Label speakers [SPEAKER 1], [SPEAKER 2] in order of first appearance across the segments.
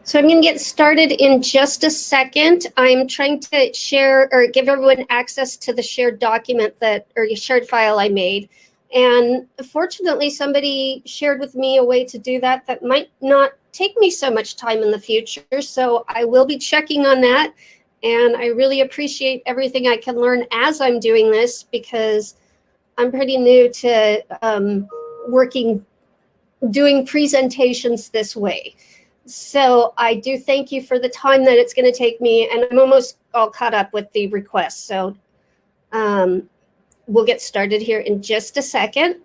[SPEAKER 1] So I'm going to get started in just a second. I'm trying to share or give everyone access to the shared document or shared file I made. And fortunately, somebody shared with me a way to do that might not take me so much time in the future. So I will be checking on that. And I really appreciate everything I can learn as I'm doing this, because I'm pretty new to doing presentations this way. So I do thank you for the time that it's going to take me, and I'm almost all caught up with the requests. So we'll get started here in just a second.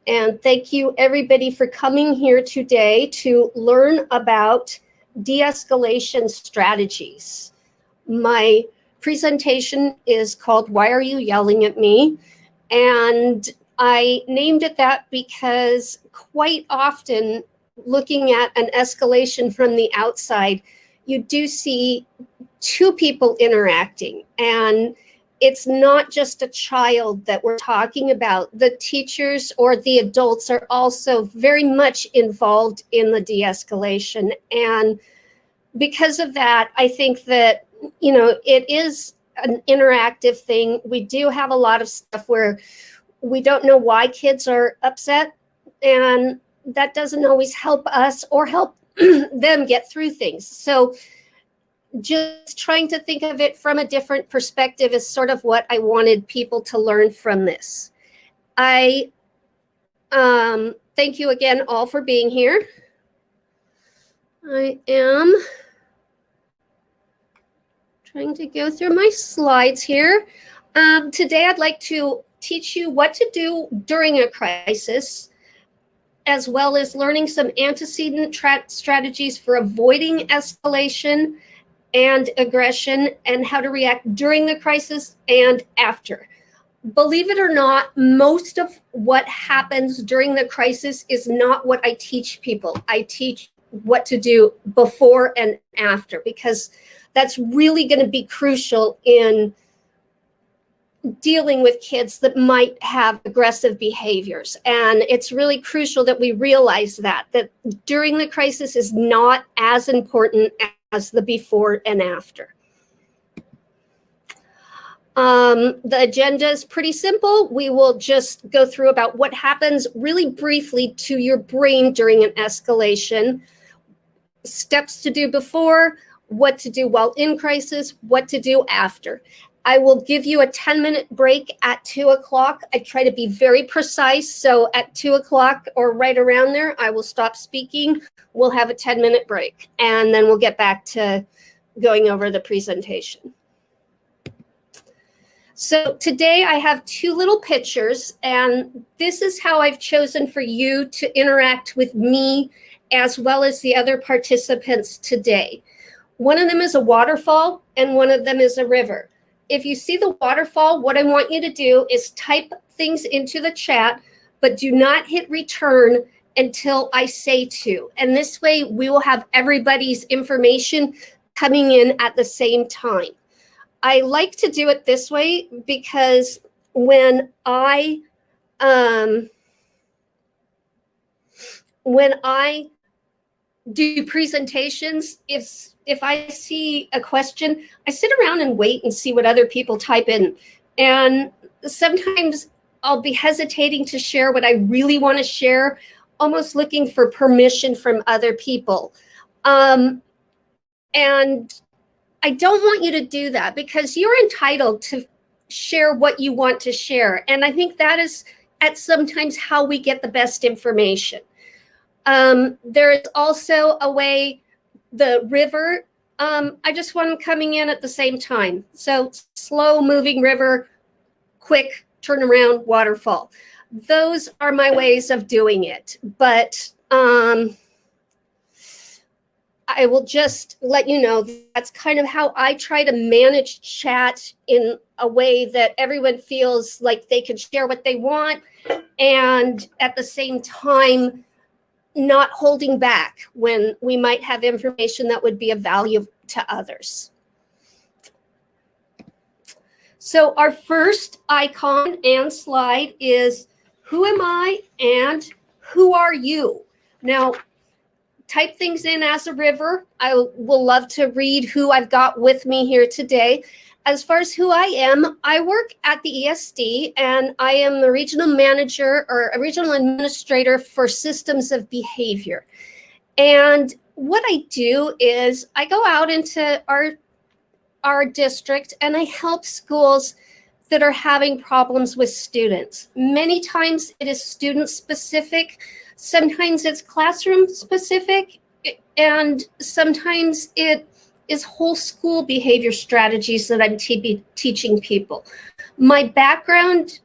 [SPEAKER 1] And thank you everybody for coming here today to learn about de-escalation strategies. My presentation is called "Why Are You Yelling at Me?" And I named it that because quite often, looking at an escalation from the outside, you do see two people interacting, and it's not just a child that we're talking about. The teachers or the adults are also very much involved in the de-escalation. And because of that, I think that, it is an interactive thing. We do have a lot of stuff where we don't know why kids are upset, and that doesn't always help us or help them get through things. So just trying to think of it from a different perspective is sort of what I wanted people to learn from this. I thank you again all for being here. I am trying to go through my slides here. Today I'd like to teach you what to do during a crisis, as well as learning some antecedent strategies for avoiding escalation and aggression, and how to react during the crisis and after. Believe it or not, most of what happens during the crisis is not what I teach people. I teach what to do before and after, because that's really going to be crucial in dealing with kids that might have aggressive behaviors. And it's really crucial that we realize that during the crisis is not as important as the before and after. The agenda is pretty simple. We will just go through about what happens really briefly to your brain during an escalation, steps to do before, what to do while in crisis, what to do after. I will give you a 10-minute break at 2 o'clock. I try to be very precise. So at 2 o'clock or right around there, I will stop speaking. We'll have a 10-minute break, and then we'll get back to going over the presentation. So today I have two little pictures, and this is how I've chosen for you to interact with me as well as the other participants today. One of them is a waterfall, and one of them is a river. If you see the waterfall, what I want you to do is type things into the chat, but do not hit return until I say to. And this way we will have everybody's information coming in at the same time. I like to do it this way because when I do presentations, if I see a question, I sit around and wait and see what other people type in. And sometimes I'll be hesitating to share what I really want to share, almost looking for permission from other people. And I don't want you to do that, because you're entitled to share what you want to share. And I think that is at sometimes how we get the best information. There is also a way, the river, I just want them coming in at the same time. So slow moving river, quick turnaround waterfall. Those are my ways of doing it. But I will just let you know that's kind of how I try to manage chat in a way that everyone feels like they can share what they want, and at the same time, not holding back when we might have information that would be of value to others. So our first icon and slide is who am I and who are you? Now, type things in as a river. I will love to read who I've got with me here today. As far as who I am, I work at the ESD, and I am the regional manager or a regional administrator for systems of behavior. And what I do is I go out into our district and I help schools that are having problems with students. Many times it is student specific, sometimes it's classroom specific, and sometimes it is whole school behavior strategies that I'm teaching people. My background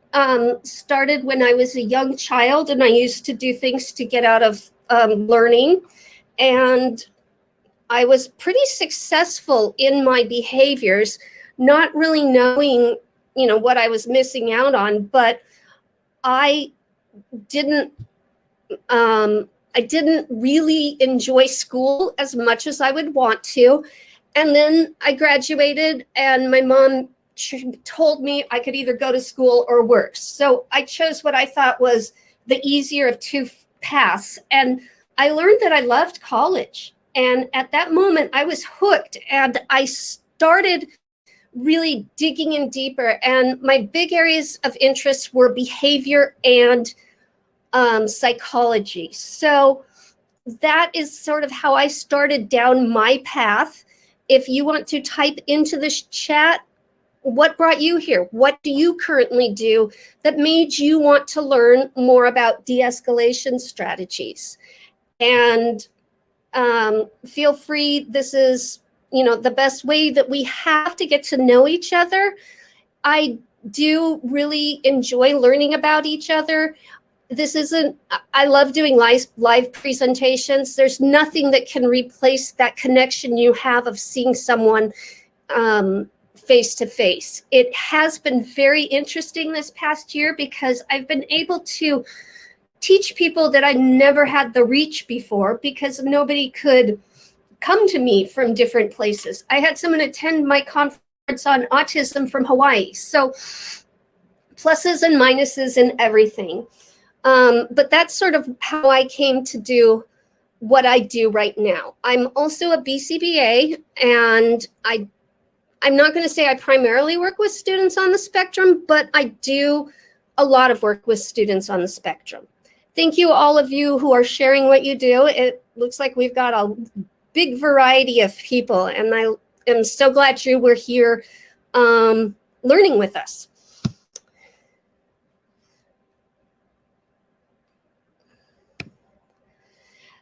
[SPEAKER 1] started when I was a young child, and I used to do things to get out of learning, and I was pretty successful in my behaviors, not really knowing, what I was missing out on, but I didn't really enjoy school as much as I would want to. And then I graduated, and my mom told me I could either go to school or work. So I chose what I thought was the easier of two paths. And I learned that I loved college. And at that moment, I was hooked, and I started really digging in deeper. And my big areas of interest were behavior and psychology. So that is sort of how I started down my path. If you want to type into this chat, what brought you here? What do you currently do that made you want to learn more about de-escalation strategies? And feel free. This is, the best way that we have to get to know each other. I do really enjoy learning about each other. I love doing live presentations. There's nothing that can replace that connection you have of seeing someone face to face. It has been very interesting this past year because I've been able to teach people that I never had the reach before because nobody could come to me from different places. I had someone attend my conference on autism from Hawaii. So pluses and minuses and everything. But that's sort of how I came to do what I do right now. I'm also a BCBA, and I'm not going to say I primarily work with students on the spectrum, but I do a lot of work with students on the spectrum. Thank you, all of you who are sharing what you do. It looks like we've got a big variety of people, and I am so glad you were here learning with us.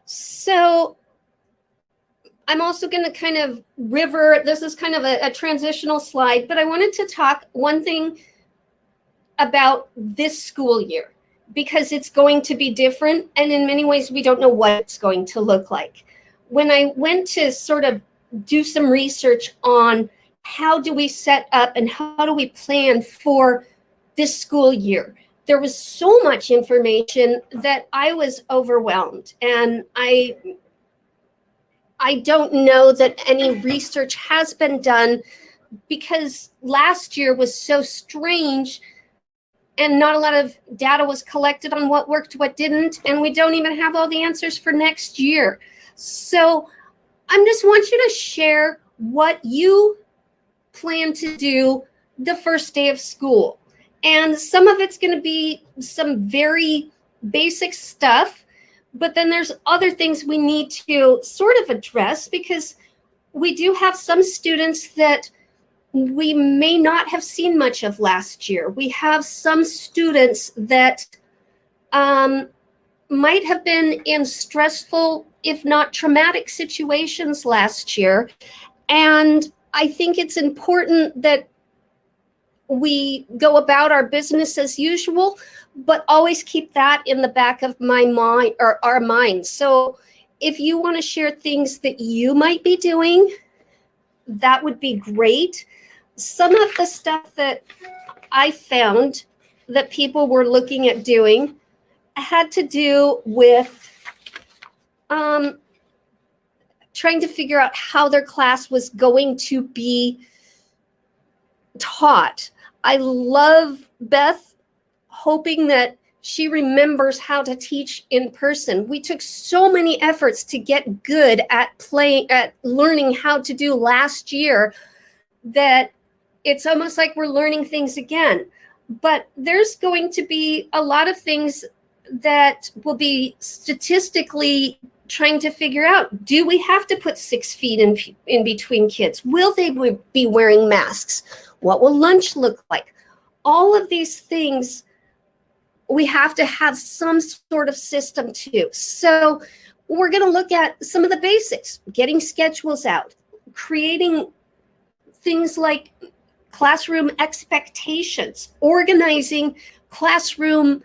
[SPEAKER 1] So I'm also going to kind of this is kind of a transitional slide, but I wanted to talk one thing about this school year, because it's going to be different, and in many ways we don't know what it's going to look like. When I went to sort of do some research on how do we set up and how do we plan for this school year, there was so much information that I was overwhelmed, and I don't know that any research has been done because last year was so strange and not a lot of data was collected on what worked, what didn't, and we don't even have all the answers for next year. So I just want you to share what you plan to do the first day of school. And some of it's going to be some very basic stuff, but then there's other things we need to sort of address because we do have some students that we may not have seen much of last year. We have some students that might have been in stressful, if not traumatic situations last year. And I think it's important that we go about our business as usual, but always keep that in the back of my mind or our minds. So if you want to share things that you might be doing, that would be great. Some of the stuff that I found that people were looking at doing had to do with trying to figure out how their class was going to be taught. I love Beth hoping that She remembers how to teach in person. We took so many efforts to get good at learning how to do last year that it's almost like we're learning things again. But there's going to be a lot of things that will be statistically trying to figure out. Do we have to put 6 feet in between kids? Will they be wearing masks? What will lunch look like? All of these things we have to have some sort of system to. So we're going to look at some of the basics, getting schedules out, creating things like classroom expectations, organizing classroom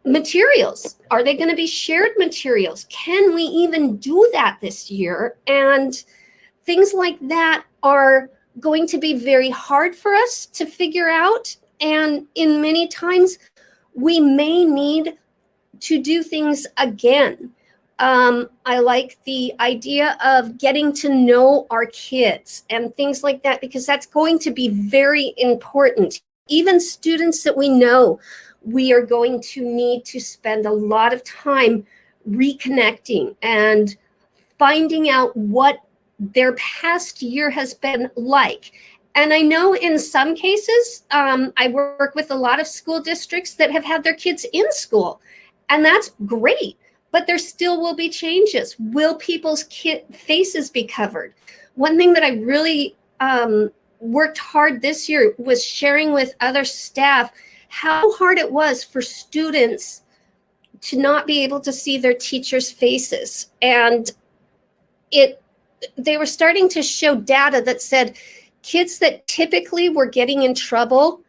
[SPEAKER 1] materials. Are they going to be shared materials? Can we even do that this year? And things like that are going to be very hard for us to figure out. And in many times, we may need to do things again. I like the idea of getting to know our kids and things like that, because that's going to be very important. Even students that we know, we are going to need to spend a lot of time reconnecting and finding out what their past year has been like. And I know in some cases, I work with a lot of school districts that have had their kids in school, and that's great, but there still will be changes. Will people's faces be covered? One thing that I really worked hard this year was sharing with other staff how hard it was for students to not be able to see their teachers' faces. And they were starting to show data that said kids that typically were getting in trouble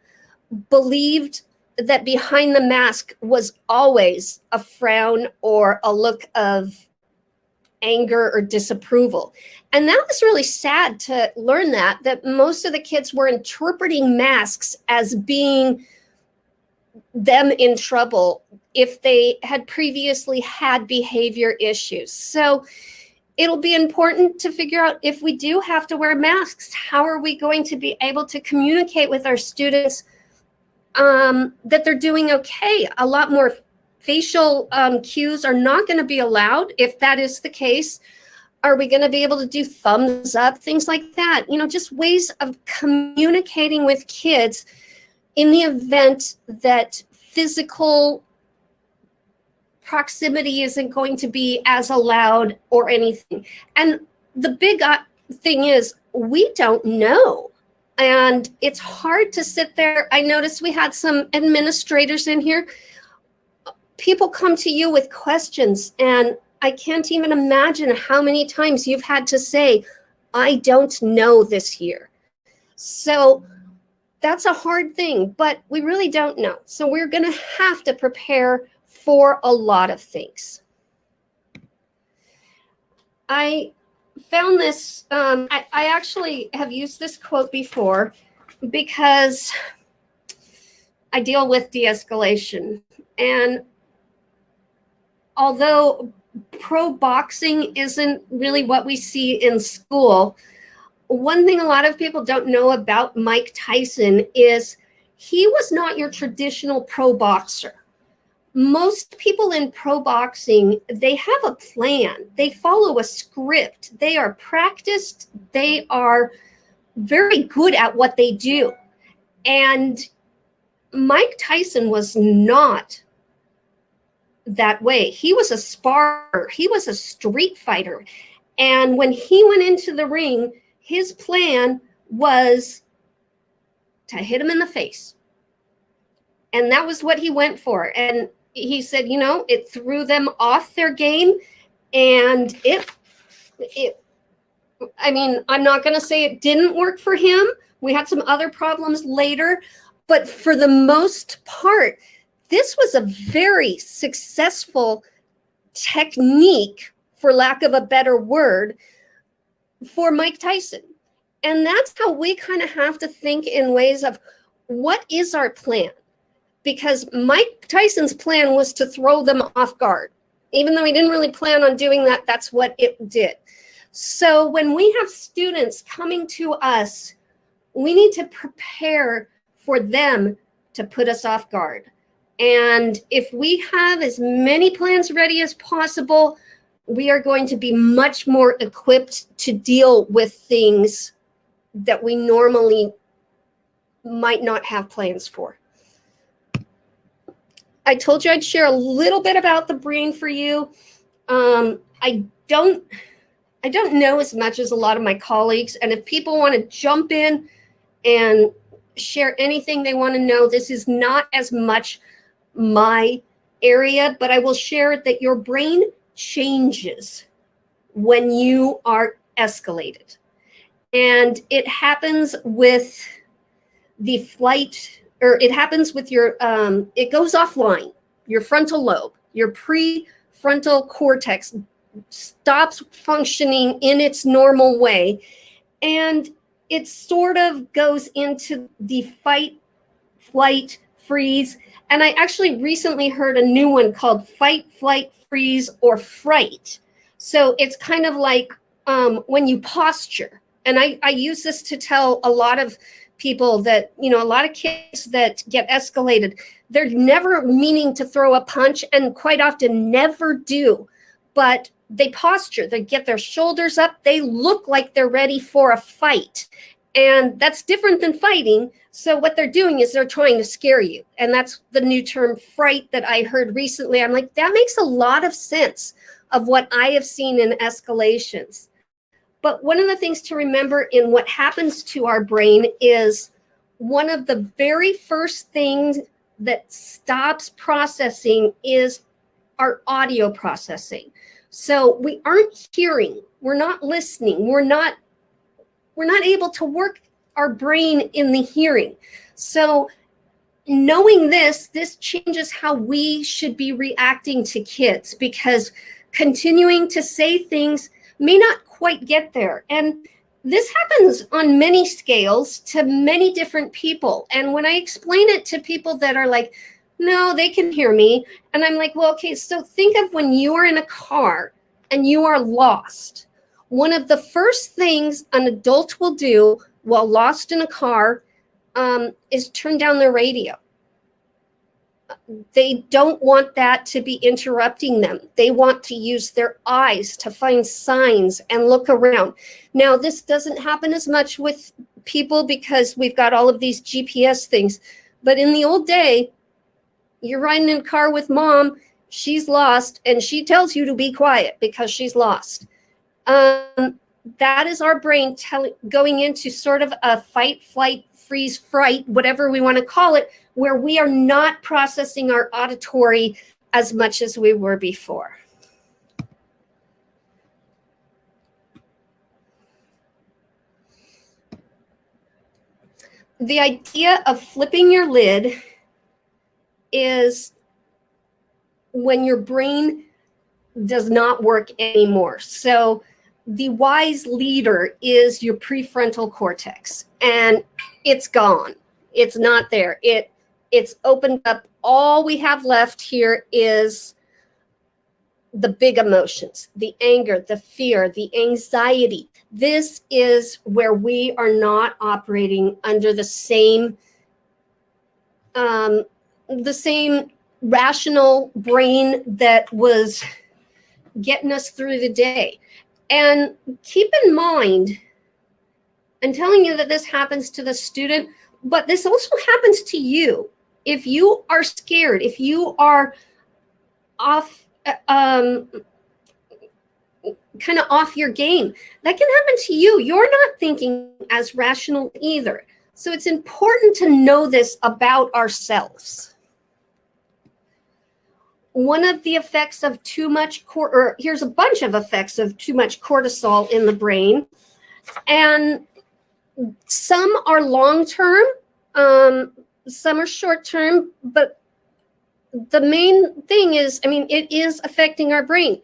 [SPEAKER 1] believed that behind the mask was always a frown or a look of anger or disapproval. And that was really sad to learn that most of the kids were interpreting masks as being them in trouble if they had previously had behavior issues. So it'll be important to figure out, if we do have to wear masks, how are we going to be able to communicate with our students that they're doing okay? A lot more facial cues are not going to be allowed. If that is the case, are we going to be able to do thumbs up, things like that? You know, just ways of communicating with kids in the event that physical proximity isn't going to be as allowed or anything. And the big thing is, we don't know. And it's hard to sit there. I noticed we had some administrators in here. People come to you with questions, and I can't even imagine how many times you've had to say, I don't know this year. So that's a hard thing, but we really don't know. So we're going to have to prepare for a lot of things. I found this, I actually have used this quote before because I deal with de-escalation. And although pro boxing isn't really what we see in school, one thing a lot of people don't know about Mike Tyson is he was not your traditional pro boxer. Most people in pro boxing, they have a plan. They follow a script. They are practiced. They are very good at what they do. And Mike Tyson was not that way. He was a sparrer. He was a street fighter. And when he went into the ring, his plan was to hit him in the face. And that was what he went for. And he said, you know, it threw them off their game. And I mean, I'm not going to say it didn't work for him. We had some other problems later. But for the most part, this was a very successful technique, for lack of a better word, for Mike Tyson. And that's how we kind of have to think in ways of, what is our plan? Because Mike Tyson's plan was to throw them off guard. Even though he didn't really plan on doing that, that's what it did. So when we have students coming to us, we need to prepare for them to put us off guard. And if we have as many plans ready as possible, we are going to be much more equipped to deal with things that we normally might not have plans for. I told you I'd share a little bit about the brain for you. I don't know as much as a lot of my colleagues, and if people want to jump in and share anything they want to know, this is not as much my area, but I will share that your brain changes when you are escalated. And it happens with the flight, or it happens with your, it goes offline. Your frontal lobe, your prefrontal cortex stops functioning in its normal way. And it sort of goes into the fight, flight, freeze. And I actually recently heard a new one called fight, flight, freeze, or fright. So it's kind of like when you posture. And I use this to tell a lot of people that, you know, a lot of kids that get escalated, they're never meaning to throw a punch and quite often never do. But they posture, they get their shoulders up, they look like they're ready for a fight. And that's different than fighting. So what they're doing is they're trying to scare you. And that's the new term fright that I heard recently. I'm like, that makes a lot of sense of what I have seen in escalations. But one of the things to remember in what happens to our brain is one of the very first things that stops processing is our audio processing. So we aren't hearing, we're not listening, we're not able to work our brain in the hearing. So knowing this changes how we should be reacting to kids, because continuing to say things may not quite get there. And this happens on many scales to many different people. And when I explain it to people that are like, no, they can hear me. And I'm like, well, okay, so think of when you are in a car and you are lost. One of the first things an adult will do while lost in a car is turn down their radio. They don't want that to be interrupting them. They want to use their eyes to find signs and look around. Now, this doesn't happen as much with people because we've got all of these GPS things. But in the old day, you're riding in a car with mom, she's lost, and she tells you to be quiet because she's lost. That is our brain going into sort of a fight, flight, freeze, fright, whatever we want to call it, where we are not processing our auditory as much as we were before. The idea of flipping your lid is when your brain does not work anymore. So the wise leader is your prefrontal cortex, and it's gone. It's not there. It's opened up. All we have left here is the big emotions, the anger, the fear, the anxiety. This is where we are not operating under the same rational brain that was getting us through the day. And keep in mind, I'm telling you that this happens to the student, but this also happens to you. If you are scared, if you are off, kind of off your game, that can happen to you. You're not thinking as rational either. So it's important to know this about ourselves. One of the effects of too much, here's a bunch of effects of too much cortisol in the brain. And some are long-term, some are short-term, but the main thing is, it is affecting our brain.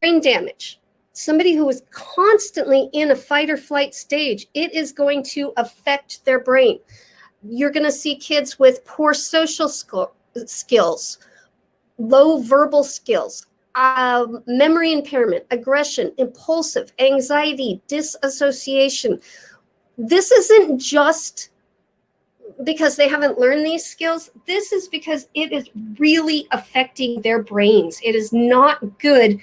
[SPEAKER 1] Brain damage. Somebody who is constantly in a fight or flight stage, it is going to affect their brain. You're going to see kids with poor social skills, low verbal skills, memory impairment, aggression, impulsive, anxiety, disassociation. This isn't just because they haven't learned these skills. This is because it is really affecting their brains. It is not good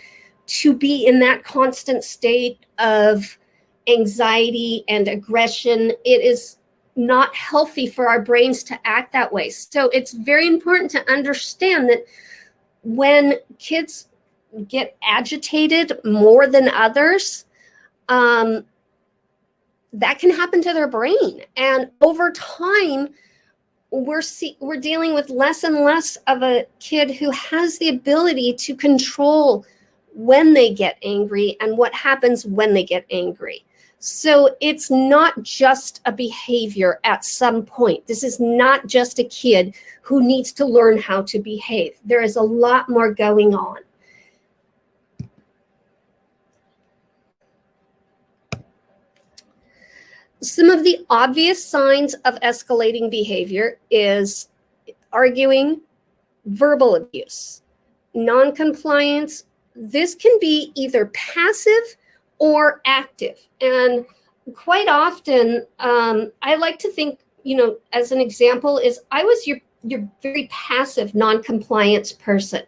[SPEAKER 1] to be in that constant state of anxiety and aggression. It is not healthy for our brains to act that way. So it's very important to understand that when kids get agitated more than others, that can happen to their brain. And over time, we're dealing with less and less of a kid who has the ability to control when they get angry and what happens when they get angry. So it's not just a behavior at some point. This is not just a kid who needs to learn how to behave. There is a lot more going on. Some of the obvious signs of escalating behavior is arguing, verbal abuse, noncompliance. This can be either passive or active. And quite often, I like to think, as an example is I was your very passive noncompliance person.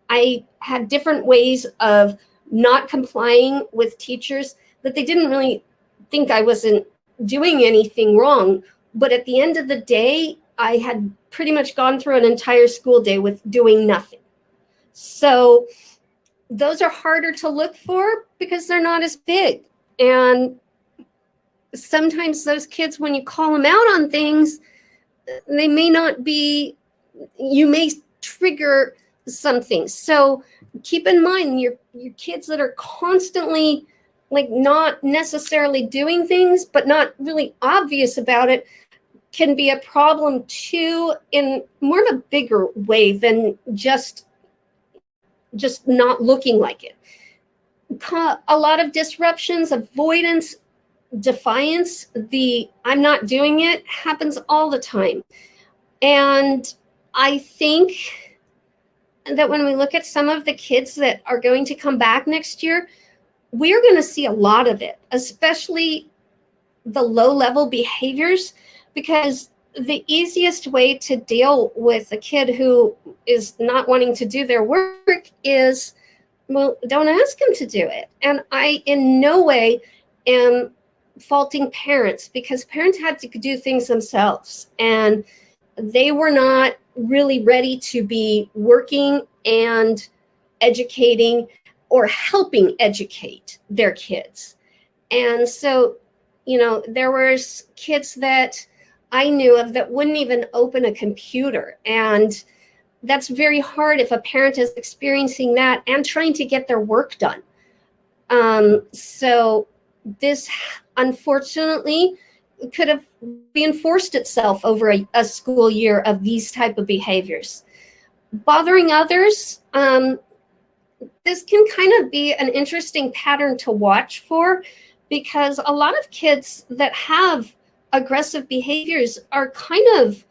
[SPEAKER 1] I had different ways of not complying with teachers that they didn't really think I wasn't doing anything wrong. But at the end of the day, I had pretty much gone through an entire school day with doing nothing. So those are harder to look for because they're not as big. And sometimes those kids, when you call them out on things, they may not be, you may trigger something. So keep in mind your kids that are constantly like not necessarily doing things, but not really obvious about it, can be a problem too, in more of a bigger way than just not looking like it. A lot of disruptions, avoidance, defiance, the I'm not doing it happens all the time. And I think that when we look at some of the kids that are going to come back next year, we're going to see a lot of it, especially the low-level behaviors, because the easiest way to deal with a kid who is not wanting to do their work is, well, don't ask them to do it. And I in no way am faulting parents, because parents had to do things themselves and they were not really ready to be working and educating or helping educate their kids. And so, there was kids that I knew of that wouldn't even open a computer. And that's very hard if a parent is experiencing that and trying to get their work done. So this, unfortunately, could have reinforced itself over a school year of these type of behaviors. Bothering others, this can kind of be an interesting pattern to watch for, because a lot of kids that have aggressive behaviors are kind of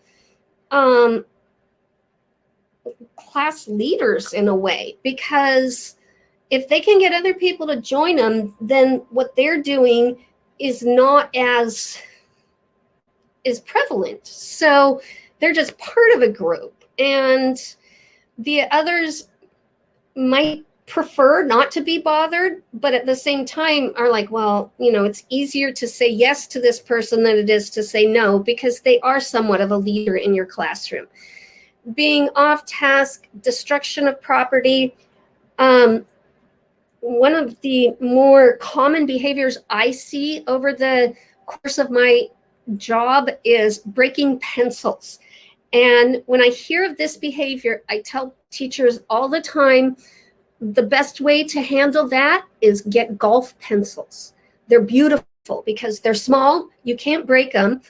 [SPEAKER 1] class leaders in a way, because if they can get other people to join them, then what they're doing is not as prevalent. So they're just part of a group, and the others might prefer not to be bothered, but at the same time are like, well, it's easier to say yes to this person than it is to say no, because they are somewhat of a leader in your classroom. Being off task, destruction of property. One of the more common behaviors I see over the course of my job is breaking pencils. And when I hear of this behavior, I tell teachers all the time, the best way to handle that is get golf pencils. They're beautiful because they're small, you can't break them,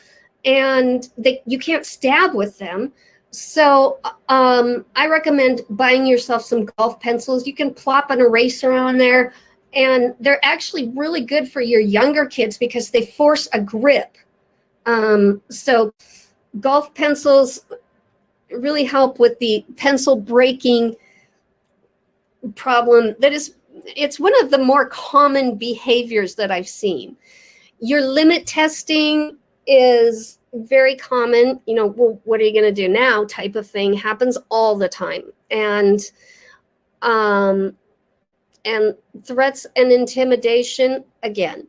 [SPEAKER 1] and you can't stab with them. So I recommend buying yourself some golf pencils. You can plop an eraser on there, and they're actually really good for your younger kids because they force a grip. So golf pencils really help with the pencil breaking problem. It's one of the more common behaviors that I've seen. Your limit testing is very common, well, what are you going to do now type of thing happens all the time. And threats and intimidation, again,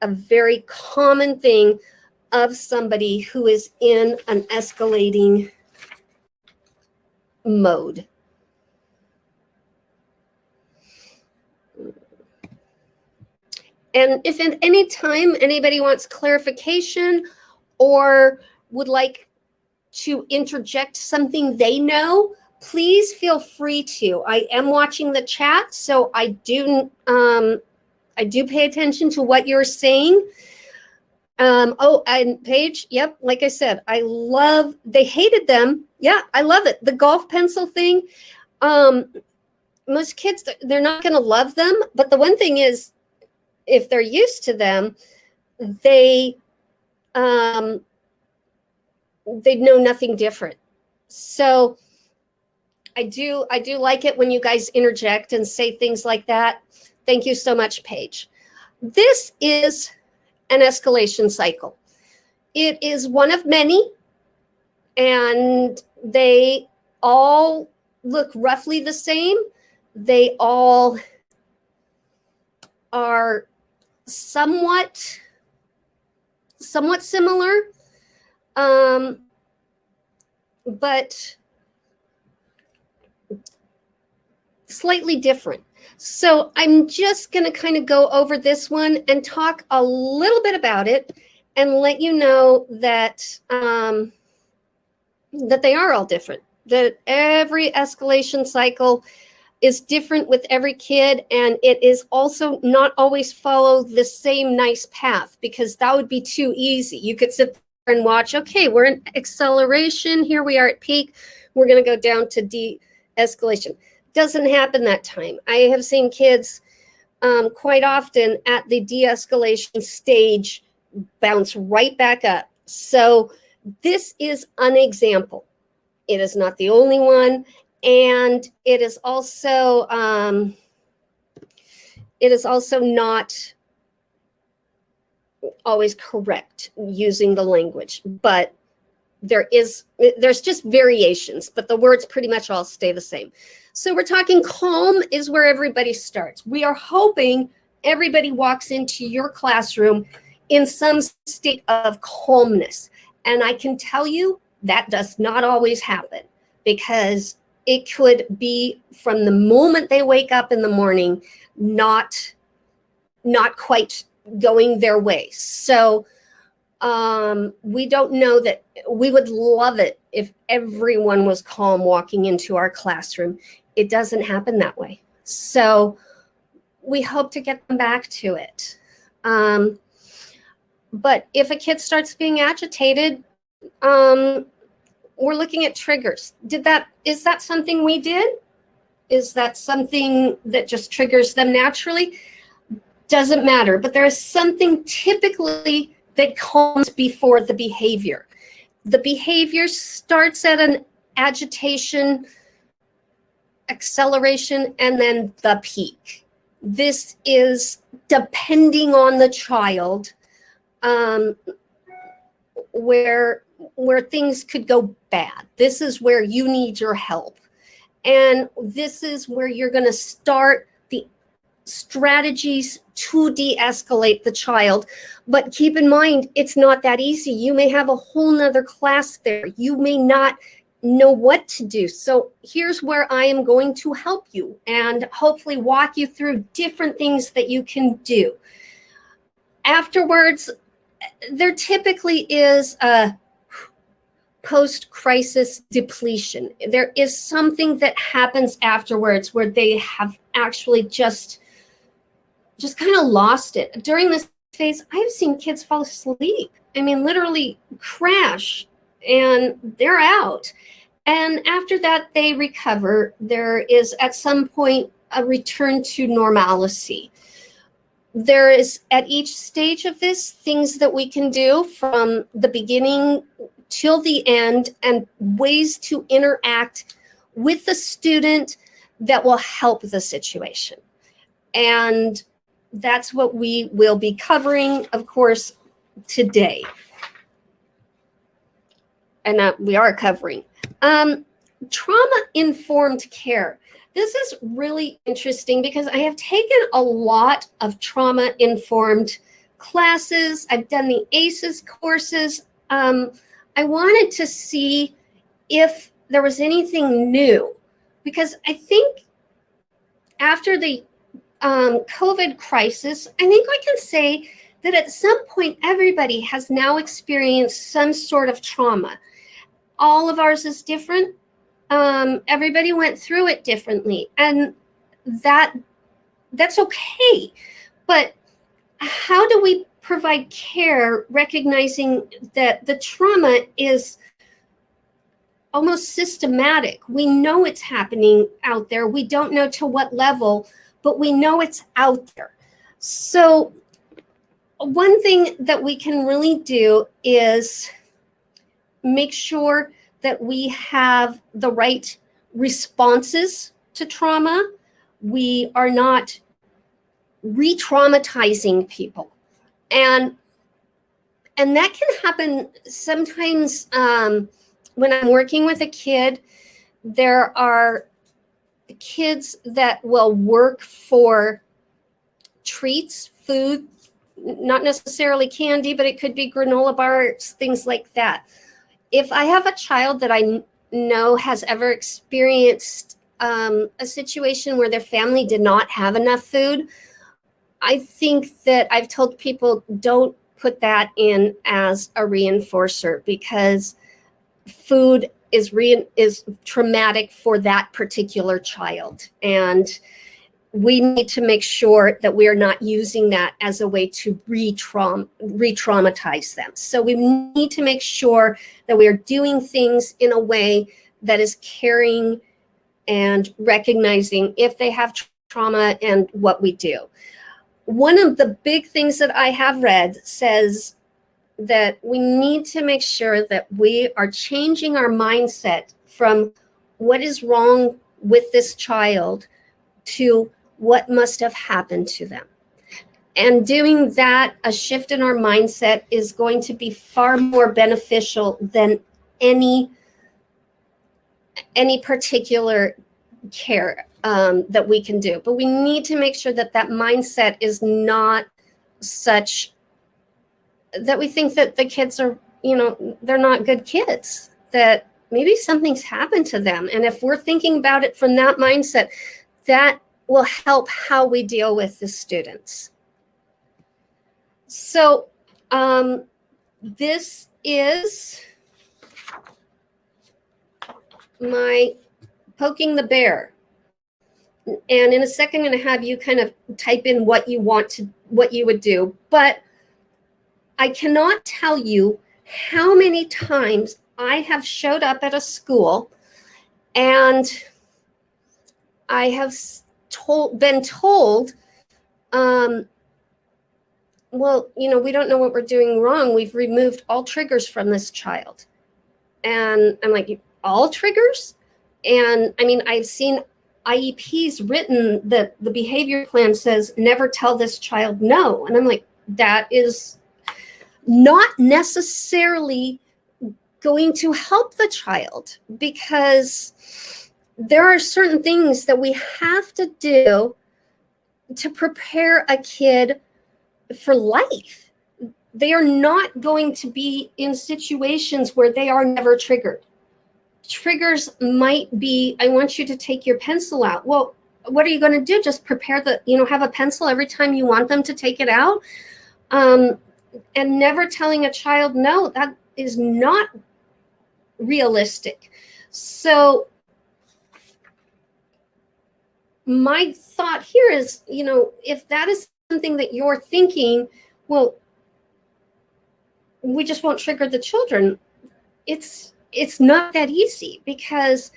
[SPEAKER 1] a very common thing of somebody who is in an escalating mode. And if at any time anybody wants clarification or would like to interject something they know, please feel free to. I am watching the chat, so I do pay attention to what you're saying. Oh, and Paige, yep, like I said, they hated them. Yeah, I love it. The golf pencil thing. Most kids, they're not going to love them, but the one thing is, if they're used to them, they know nothing different. So I do like it when you guys interject and say things like that. Thank you so much, Paige. This is an escalation cycle. It is one of many, and they all look roughly the same. They all are somewhat similar, but slightly different. So I'm just going to kind of go over this one and talk a little bit about it and let you know that that they are all different, that every escalation cycle is different with every kid, and it is also not always follow the same nice path, because that would be too easy. You could sit there and watch, okay, we're in acceleration, here we are at peak, we're going to go down to de-escalation. Doesn't happen that time. I have seen kids quite often at the de-escalation stage bounce right back up. So this is an example. It is not the only one. And it is also not always correct using the language, but there's just variations, but the words pretty much all stay the same. So we're talking calm is where everybody starts. We are hoping everybody walks into your classroom in some state of calmness. And I can tell you that does not always happen, because it could be from the moment they wake up in the morning, not quite going their way. So we don't know that. We would love it if everyone was calm walking into our classroom. It doesn't happen that way. So we hope to get them back to it. But if a kid starts being agitated, we're looking at triggers. Is that something we did? Is that something that just triggers them naturally? Doesn't matter, but there is something typically that comes before the behavior. The behavior starts at an agitation, acceleration, and then the peak. This is depending on the child, where things could go bad. This is where you need your help. And this is where you're going to start the strategies to de-escalate the child. But keep in mind, it's not that easy. You may have a whole nother class there. You may not know what to do. So here's where I am going to help you and hopefully walk you through different things that you can do. Afterwards, there typically is a post-crisis depletion. There is something that happens afterwards where they have actually just kind of lost it. During this phase, I've seen kids fall asleep. I mean, literally crash, and they're out. And after that, they recover. There is at some point a return to normalcy. There is at each stage of this things that we can do from the beginning till the end, and ways to interact with the student that will help the situation. And that's what we will be covering, of course, today. and that we are covering. Trauma-informed care. This is really interesting because I have taken a lot of trauma-informed classes. I've done the ACEs courses. I wanted to see if there was anything new, because I think after the COVID crisis, I think I can say that at some point everybody has now experienced some sort of trauma. All of ours is different. Everybody went through it differently, and that's okay. But how do we provide care recognizing that the trauma is almost systematic? We know it's happening out there. We don't know to what level, but we know it's out there. So one thing that we can really do is make sure that we have the right responses to trauma. We are not re-traumatizing people. And that can happen sometimes when I'm working with a kid. There are kids that will work for treats, food, not necessarily candy, but it could be granola bars, things like that. If I have a child that I know has ever experienced a situation where their family did not have enough food, I think that I've told people, don't put that in as a reinforcer, because food is traumatic for that particular child. And we need to make sure that we are not using that as a way to re-traumatize them. So we need to make sure that we are doing things in a way that is caring and recognizing if they have trauma and what we do. One of the big things that I have read says that we need to make sure that we are changing our mindset from what is wrong with this child to what must have happened to them. And doing that, a shift in our mindset is going to be far more beneficial than any particular care that we can do. But we need to make sure that that mindset is not such that we think that the kids are, they're not good kids, that maybe something's happened to them. And if we're thinking about it from that mindset, that will help how we deal with the students. So this is my poking the bear. And in a second, I'm going to have you kind of type in what you would do. But I cannot tell you how many times I have showed up at a school and I have been told, well, we don't know what we're doing wrong. We've removed all triggers from this child. And I'm like, all triggers? And I mean, I've seen IEPs written that the behavior plan says, never tell this child no. And I'm like, that is not necessarily going to help the child, because there are certain things that we have to do to prepare a kid for life. They are not going to be in situations where they are never triggered. Triggers might be, I want you to take your pencil out. Well, what are you going to do? Just prepare have a pencil every time you want them to take it out? And never telling a child no, that is not realistic. So my thought here is, if that is something that you're thinking, well, we just won't trigger the children. It's not that easy, because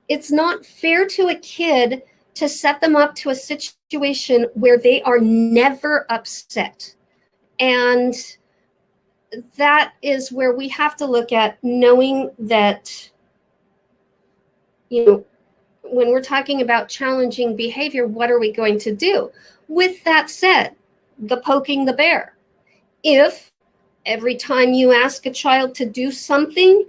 [SPEAKER 1] it's not fair to a kid to set them up to a situation where they are never upset. And that is where we have to look at knowing that, when we're talking about challenging behavior, what are we going to do? With that said, the poking the bear. If every time you ask a child to do something,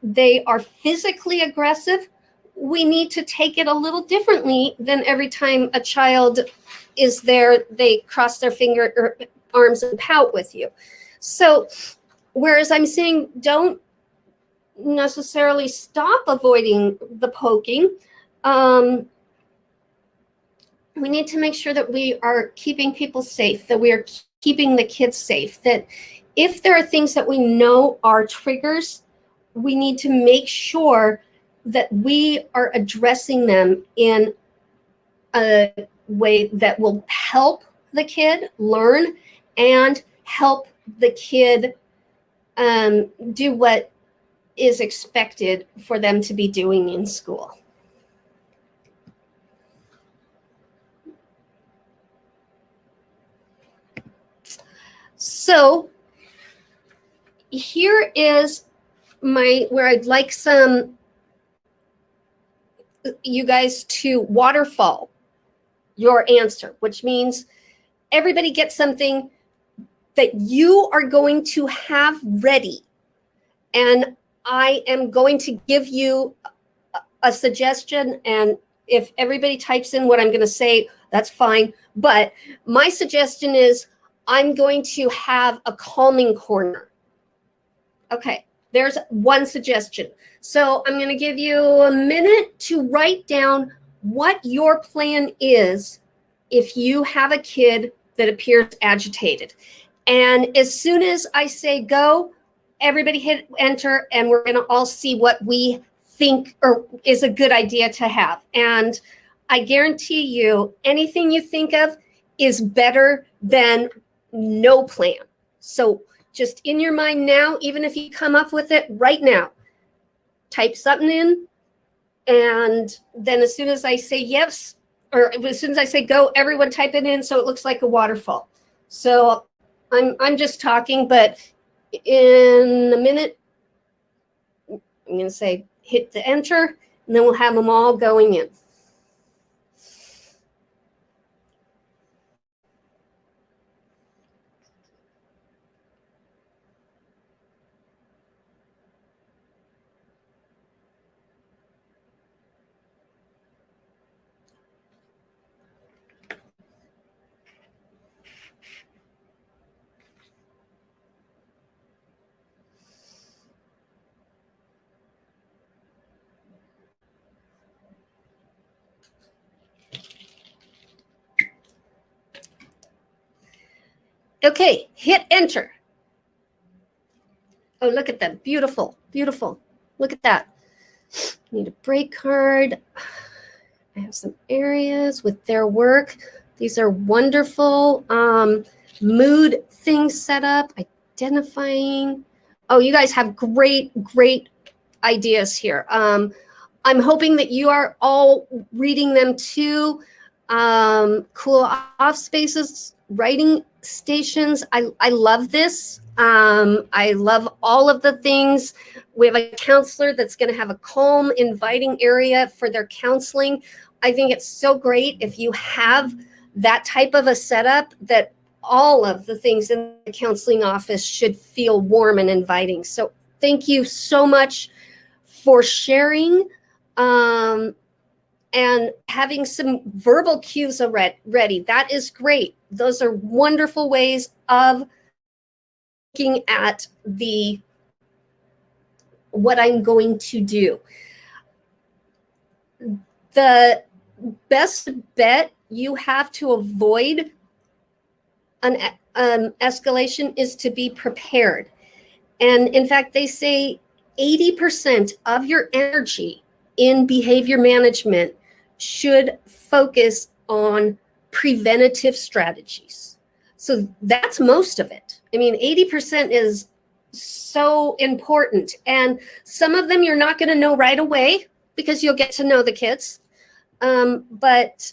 [SPEAKER 1] they are physically aggressive, we need to take it a little differently than every time a child is there, they cross their arms and pout with you. So whereas I'm saying don't necessarily stop avoiding the poking, we need to make sure that we are keeping people safe, that we are keeping the kids safe, that if there are things that we know are triggers, we need to make sure that we are addressing them in a way that will help the kid learn and help the kid do what is expected for them to be doing in school. So here is where I'd like you guys to waterfall your answer, which means everybody gets something that you are going to have ready. And I am going to give you a suggestion, and if everybody types in what I'm going to say, that's fine. But my suggestion is I'm going to have a calming corner. Okay, there's one suggestion. So I'm going to give you a minute to write down what your plan is if you have a kid that appears agitated. And as soon as I say go, everybody hit enter, and we're going to all see what we think or is a good idea to have. And I guarantee you, anything you think of is better than no plan. So just in your mind now, even if you come up with it right now, type something in, and then as soon as I say yes, or as soon as I say go, everyone type it in so it looks like a waterfall. So I'm just talking, but in a minute, I'm going to say hit the enter, and then we'll have them all going in. Okay, hit enter. Oh, look at them. Beautiful, beautiful. Look at that. Need a break card. I have some areas with their work. These are wonderful. Mood things set up, identifying. Oh, you guys have great ideas here. I'm hoping that you are all reading them too. Cool off spaces, writing stations. I love this. I love all of the things. We have a counselor that's going to have a calm, inviting area for their counseling. I think it's so great if you have that type of a setup, that all of the things in the counseling office should feel warm and inviting. So thank you so much for sharing. And having some verbal cues ready. That is great. Those are wonderful ways of looking at what I'm going to do. The best bet you have to avoid an escalation is to be prepared. And in fact, they say 80% of your energy in behavior management should focus on preventative strategies. So that's most of it. I mean, 80% is so important. And some of them you're not going to know right away because you'll get to know the kids. But,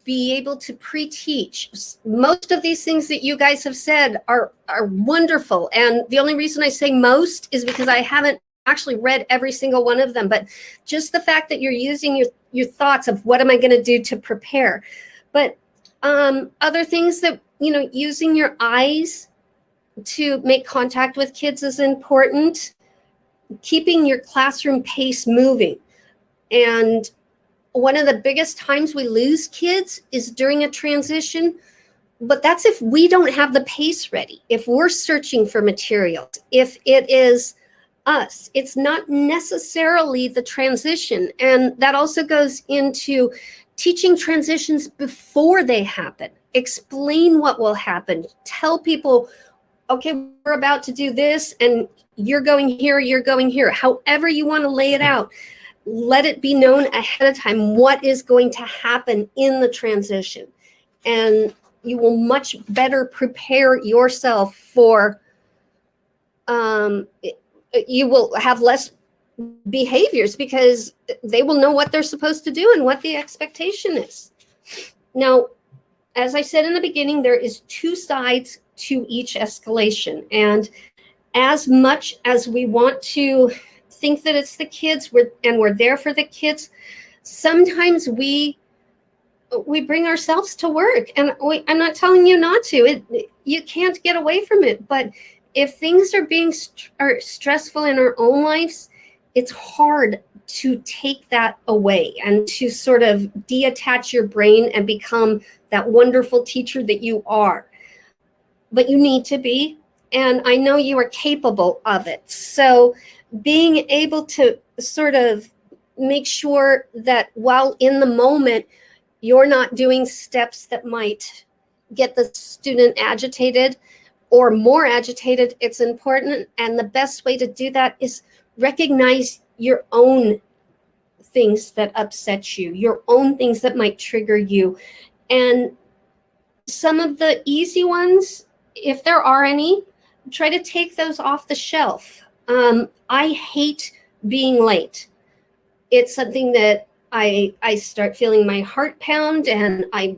[SPEAKER 1] be able to pre-teach. Most of these things that you guys have said are wonderful. And the only reason I say most is because I haven't actually read every single one of them. But just the fact that you're using your thoughts of what am I going to do to prepare. But other things that, using your eyes to make contact with kids is important. keeping your classroom pace moving. And one of the biggest times we lose kids is during a transition, but that's if we don't have the pace ready, if we're searching for materials, if it is us. It's not necessarily the transition. And that also goes into teaching transitions before they happen. Explain what will happen. Tell people, okay, we're about to do this, and you're going here, you're going here. However you want to lay it out, let it be known ahead of time what is going to happen in the transition. And you will much better prepare yourself for, you will have less behaviors because they will know what they're supposed to do and what the expectation is. Now, as I said in the beginning, there is two sides to each escalation. And as much as we want to think that it's the kids and we're there for the kids, sometimes we bring ourselves to work. And I'm not telling you not to. You can't get away from it. But if things are being stressful in our own lives, it's hard to take that away and to sort of detach your brain and become that wonderful teacher that you are. But you need to be, and I know you are capable of it. So being able to sort of make sure that while in the moment, you're not doing steps that might get the student agitated or more agitated, it's important. And the best way to do that is recognize your own things that upset you, your own things that might trigger you. And some of the easy ones, if there are any, try to take those off the shelf. I hate being late. It's something that I start feeling my heart pound, and I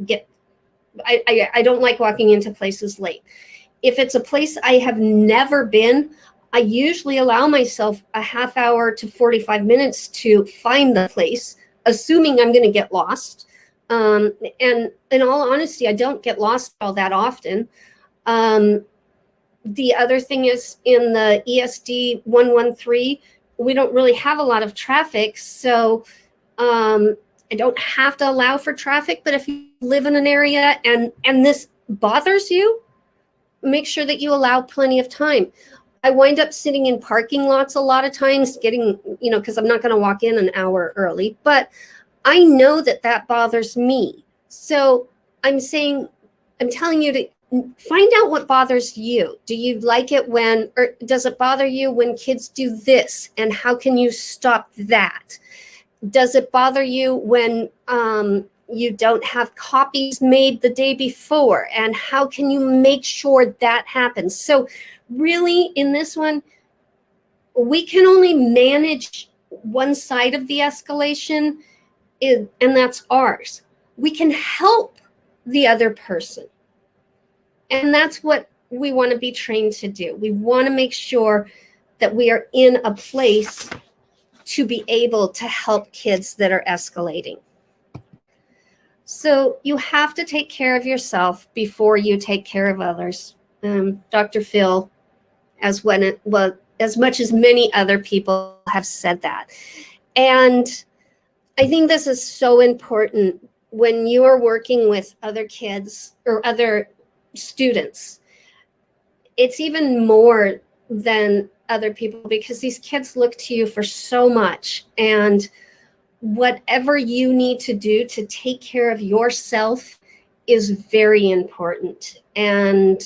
[SPEAKER 1] don't like walking into places late. If it's a place I have never been, I usually allow myself a half hour to 45 minutes to find the place, assuming I'm going to get lost. And in all honesty, I don't get lost all that often. The other thing is in the ESD 113, we don't really have a lot of traffic. So I don't have to allow for traffic. But if you live in an area and this bothers you, make sure that you allow plenty of time. I wind up sitting in parking lots a lot of times, getting, because I'm not going to walk in an hour early. But I know that bothers me. So I'm telling you to find out what bothers you. Do you like it or does it bother you when kids do this? And how can you stop that? Does it bother you when you don't have copies made the day before? And how can you make sure that happens? So really in this one, we can only manage one side of the escalation, and that's ours. We can help the other person. And that's what we want to be trained to do. We want to make sure that we are in a place to be able to help kids that are escalating. So you have to take care of yourself before you take care of others. Dr. Phil, as much as many other people have said that. And I think this is so important when you are working with other kids or other students. It's even more than other people because these kids look to you for so much. And whatever you need to do to take care of yourself is very important. And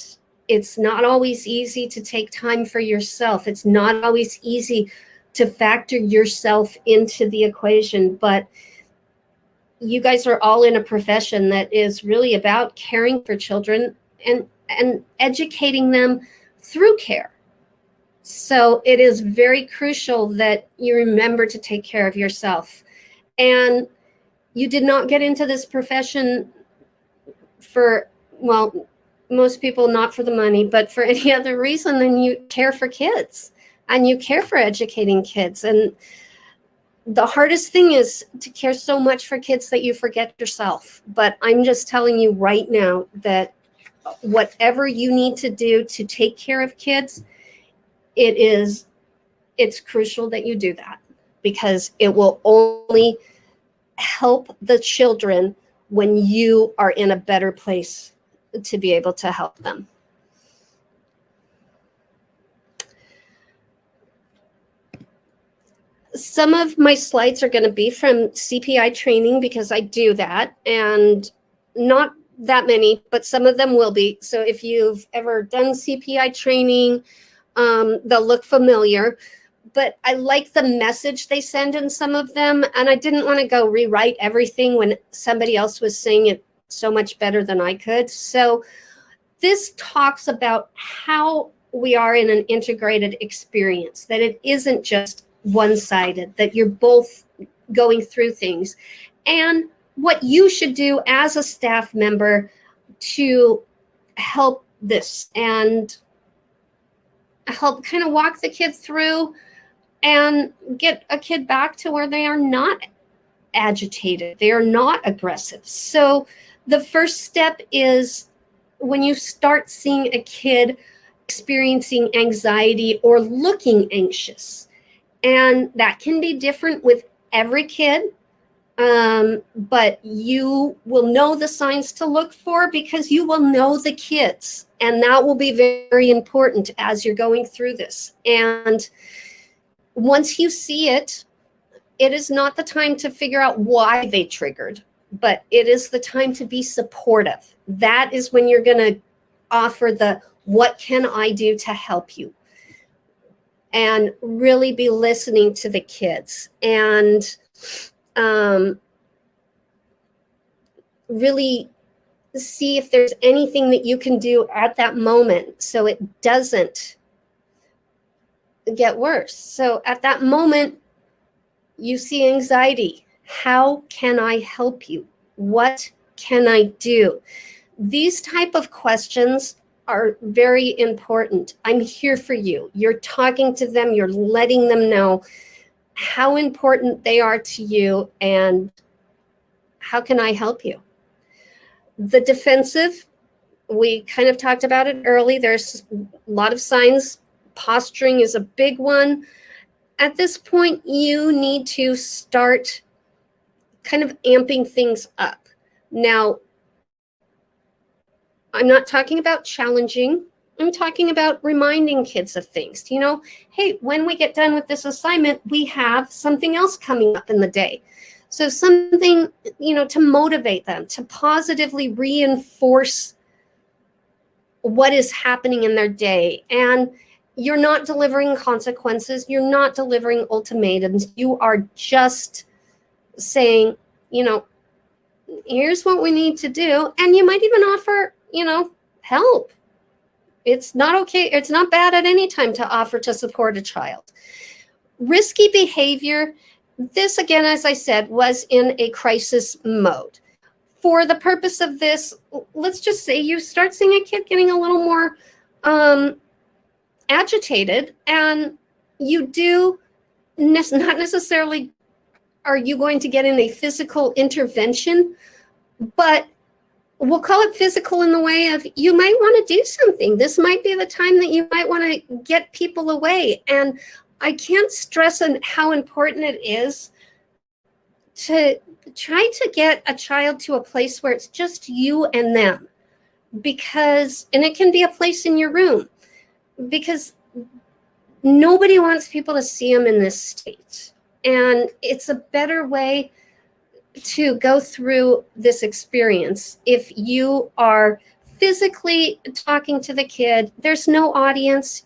[SPEAKER 1] it's not always easy to take time for yourself. It's not always easy to factor yourself into the equation, but you guys are all in a profession that is really about caring for children and educating them through care. So it is very crucial that you remember to take care of yourself. And you did not get into this profession for, well, most people not for the money, but for any other reason than you care for kids and you care for educating kids. And the hardest thing is to care so much for kids that you forget yourself. But I'm just telling you right now that whatever you need to do to take care of kids, it is it's crucial that you do that, because it will only help the children when you are in a better place to be able to help them. Some of my slides are going to be from CPI training because I do that, and not that many, but some of them will be. So if you've ever done CPI training, they'll look familiar. But I like the message they send in some of them, and I didn't want to go rewrite everything when somebody else was saying it so much better than I could. So this talks about how we are in an integrated experience, that it isn't just one-sided, that you're both going through things, and what you should do as a staff member to help this and help kind of walk the kid through and get a kid back to where they are not agitated, they are not aggressive. So the first step is when you start seeing a kid experiencing anxiety or looking anxious, and that can be different with every kid, but you will know the signs to look for because you will know the kids, and that will be very, very important as you're going through this. And once you see it, it is not the time to figure out why they triggered, but it is the time to be supportive. That is when you're going to offer the, what can I do to help you? And really be listening to the kids, and really see if there's anything that you can do at that moment so it doesn't get worse. So at that moment, you see anxiety. How can I help you? What can I do? These type of questions are very important. I'm here for you. You're talking to them. You're letting them know how important they are to you and how can I help you? The defensive, we kind of talked about it early. There's a lot of signs. Posturing is a big one. At this point, you need to start kind of amping things up. Now, I'm not talking about challenging. I'm talking about reminding kids of things. You know, hey, when we get done with this assignment, we have something else coming up in the day. So something, you know, to motivate them, to positively reinforce what is happening in their day. And you're not delivering consequences. You're not delivering ultimatums. You are just saying, you know, here's what we need to do. And you might even offer, you know, help. It's not okay. It's not bad at any time to offer to support a child. Risky behavior. This, again, as I said, was in a crisis mode. For the purpose of this, let's just say you start seeing a kid getting a little more agitated, and you do not necessarily are you going to get in a physical intervention, but we'll call it physical in the way of you might want to do something. This might be the time that you might want to get people away. And I can't stress on how important it is to try to get a child to a place where it's just you and them, because, and it can be a place in your room, because nobody wants people to see them in this state. And it's a better way to go through this experience if you are physically talking to the kid. There's no audience.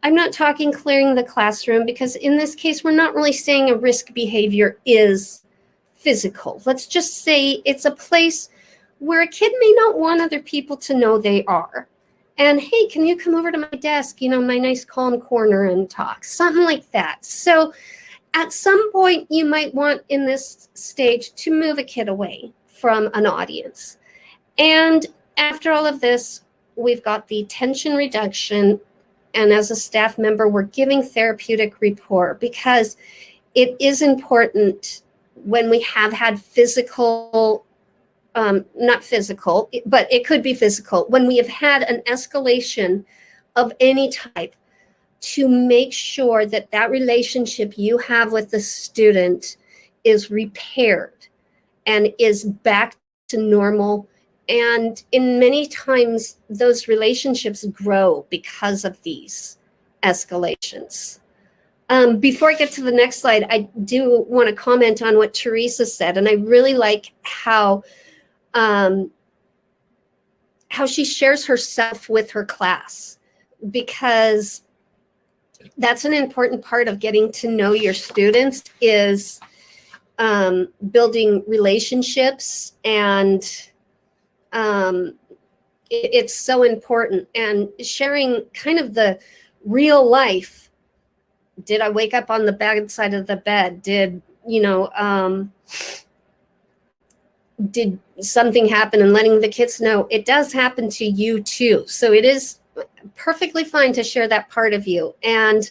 [SPEAKER 1] I'm not talking clearing the classroom, because in this case, we're not really saying a risk behavior is physical. Let's just say it's a place where a kid may not want other people to know they are. And hey, can you come over to my desk, you know, my nice calm corner, and talk, something like that. So at some point, you might want in this stage to move a kid away from an audience. And after all of this, we've got the tension reduction. And as a staff member, we're giving therapeutic rapport, because it is important when we have had physical, not physical, but it could be physical, when we have had an escalation of any type, to make sure that that relationship you have with the student is repaired and is back to normal. And in many times, those relationships grow because of these escalations. Before I get to the next slide, I do want to comment on what Teresa said, and I really like how she shares herself with her class, because that's an important part of getting to know your students, is building relationships, and it's so important. And sharing kind of the real life. Did I wake up on the bad side of the bed? Did did something happen, and letting the kids know it does happen to you too. So it is perfectly fine to share that part of you. And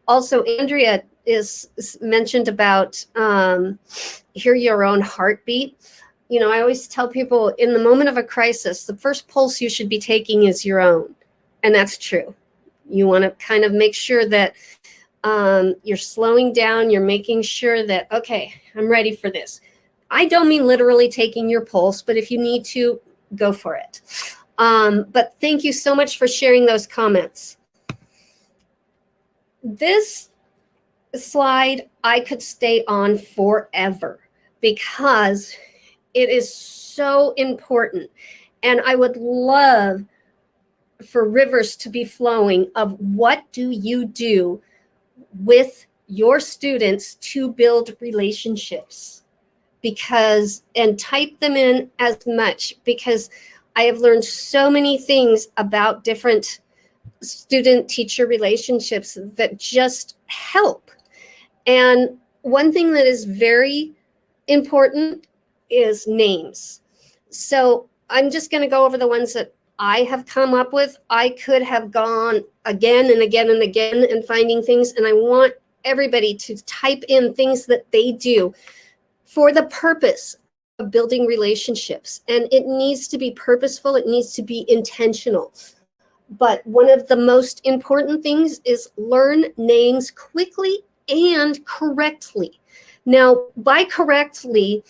[SPEAKER 1] also, Andrea is mentioned about hear your own heartbeat. I always tell people, in the moment of a crisis, the first pulse you should be taking is your own. And that's true. You want to kind of make sure that you're slowing down, you're making sure that, okay, I'm ready for this. I don't mean literally taking your pulse, but if you need to, go for it. But thank you so much for sharing those comments. This slide I could stay on forever, because it is so important. And I would love for rivers to be flowing of what do you do with your students to build relationships, and type them in as much, because I have learned so many things about different student-teacher relationships that just help. And one thing that is very important is names. So I'm just going to go over the ones that I have come up with. I could have gone again and again and again and finding things, and I want everybody to type in things that they do for the purpose of building relationships. And it needs to be purposeful, it needs to be intentional. But one of the most important things is learn names quickly and correctly. Now, by correctly,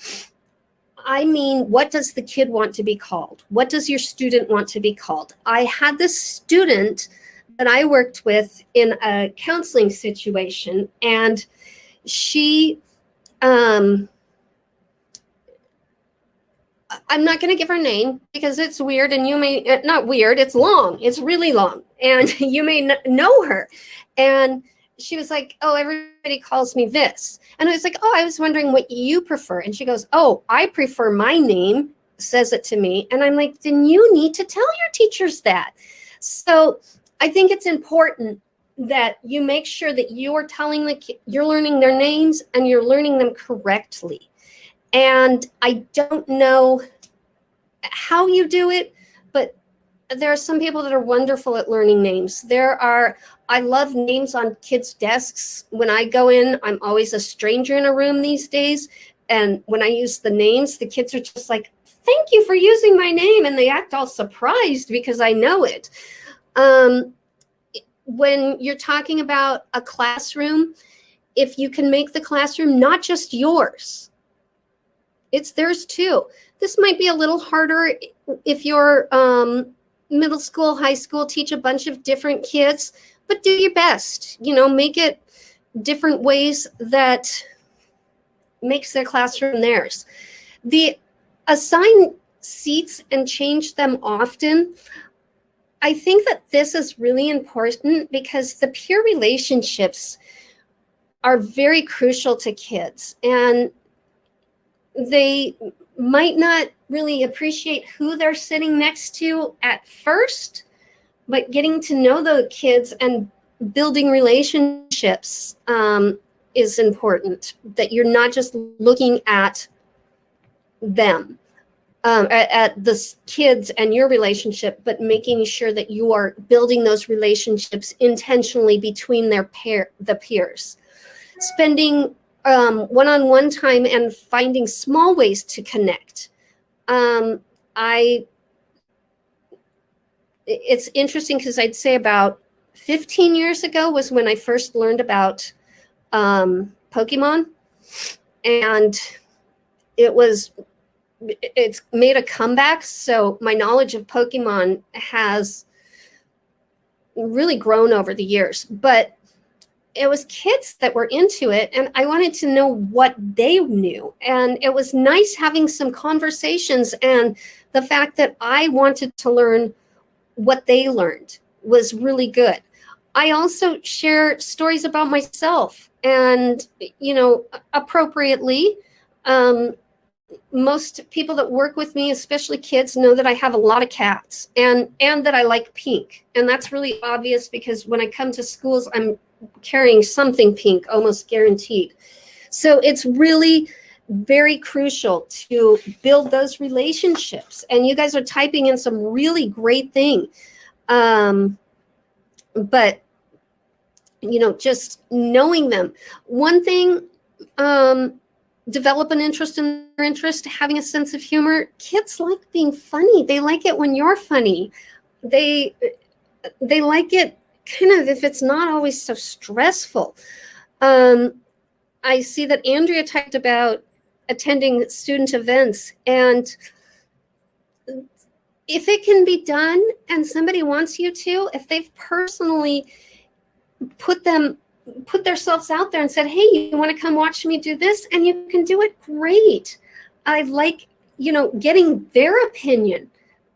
[SPEAKER 1] I mean, what does the kid want to be called? What does your student want to be called? I had this student that I worked with in a counseling situation, and she, I'm not going to give her name because it's weird, and you may, not weird, it's long, it's really long, and you may know her. And she was like, oh, everybody calls me this. And I was like, oh, I was wondering what you prefer. And she goes, oh, I prefer my name, says it to me. And I'm like, then you need to tell your teachers that. So I think it's important that you make sure that you're telling you're learning their names and you're learning them correctly. And I don't know how you do it, but there are some people that are wonderful at learning names. I love names on kids' desks. When I go in, I'm always a stranger in a room these days. And when I use the names, the kids are just like, thank you for using my name. And they act all surprised because I know it. When you're talking about a classroom, if you can make the classroom not just yours, it's theirs too. This might be a little harder if you're middle school, high school, teach a bunch of different kids, but do your best, make it different ways that makes their classroom theirs. Assign seats and change them often. I think that this is really important because the peer relationships are very crucial to kids, and they might not really appreciate who they're sitting next to at first, but getting to know the kids and building relationships is important, that you're not just looking at them, at the kids and your relationship, but making sure that you are building those relationships intentionally between the peers. Spending one-on-one time and finding small ways to connect. It's interesting because I'd say about 15 years ago was when I first learned about Pokemon, and it's made a comeback. So my knowledge of Pokemon has really grown over the years, but it was kids that were into it, and I wanted to know what they knew. And it was nice having some conversations, and the fact that I wanted to learn what they learned was really good. I also share stories about myself, and, appropriately, most people that work with me, especially kids, know that I have a lot of cats, and that I like pink. And that's really obvious because when I come to schools, I'm carrying something pink, almost guaranteed. So it's really very crucial to build those relationships. And you guys are typing in some really great thing. But, just knowing them. One thing, develop an interest in their interest, having a sense of humor. Kids like being funny. They like it when you're funny. They like it kind of if it's not always so stressful. I see that Andrea talked about attending student events, and if it can be done and somebody wants you to, if they've personally put themselves out there and said, hey, you want to come watch me do this, and you can do it, great. I like, getting their opinion.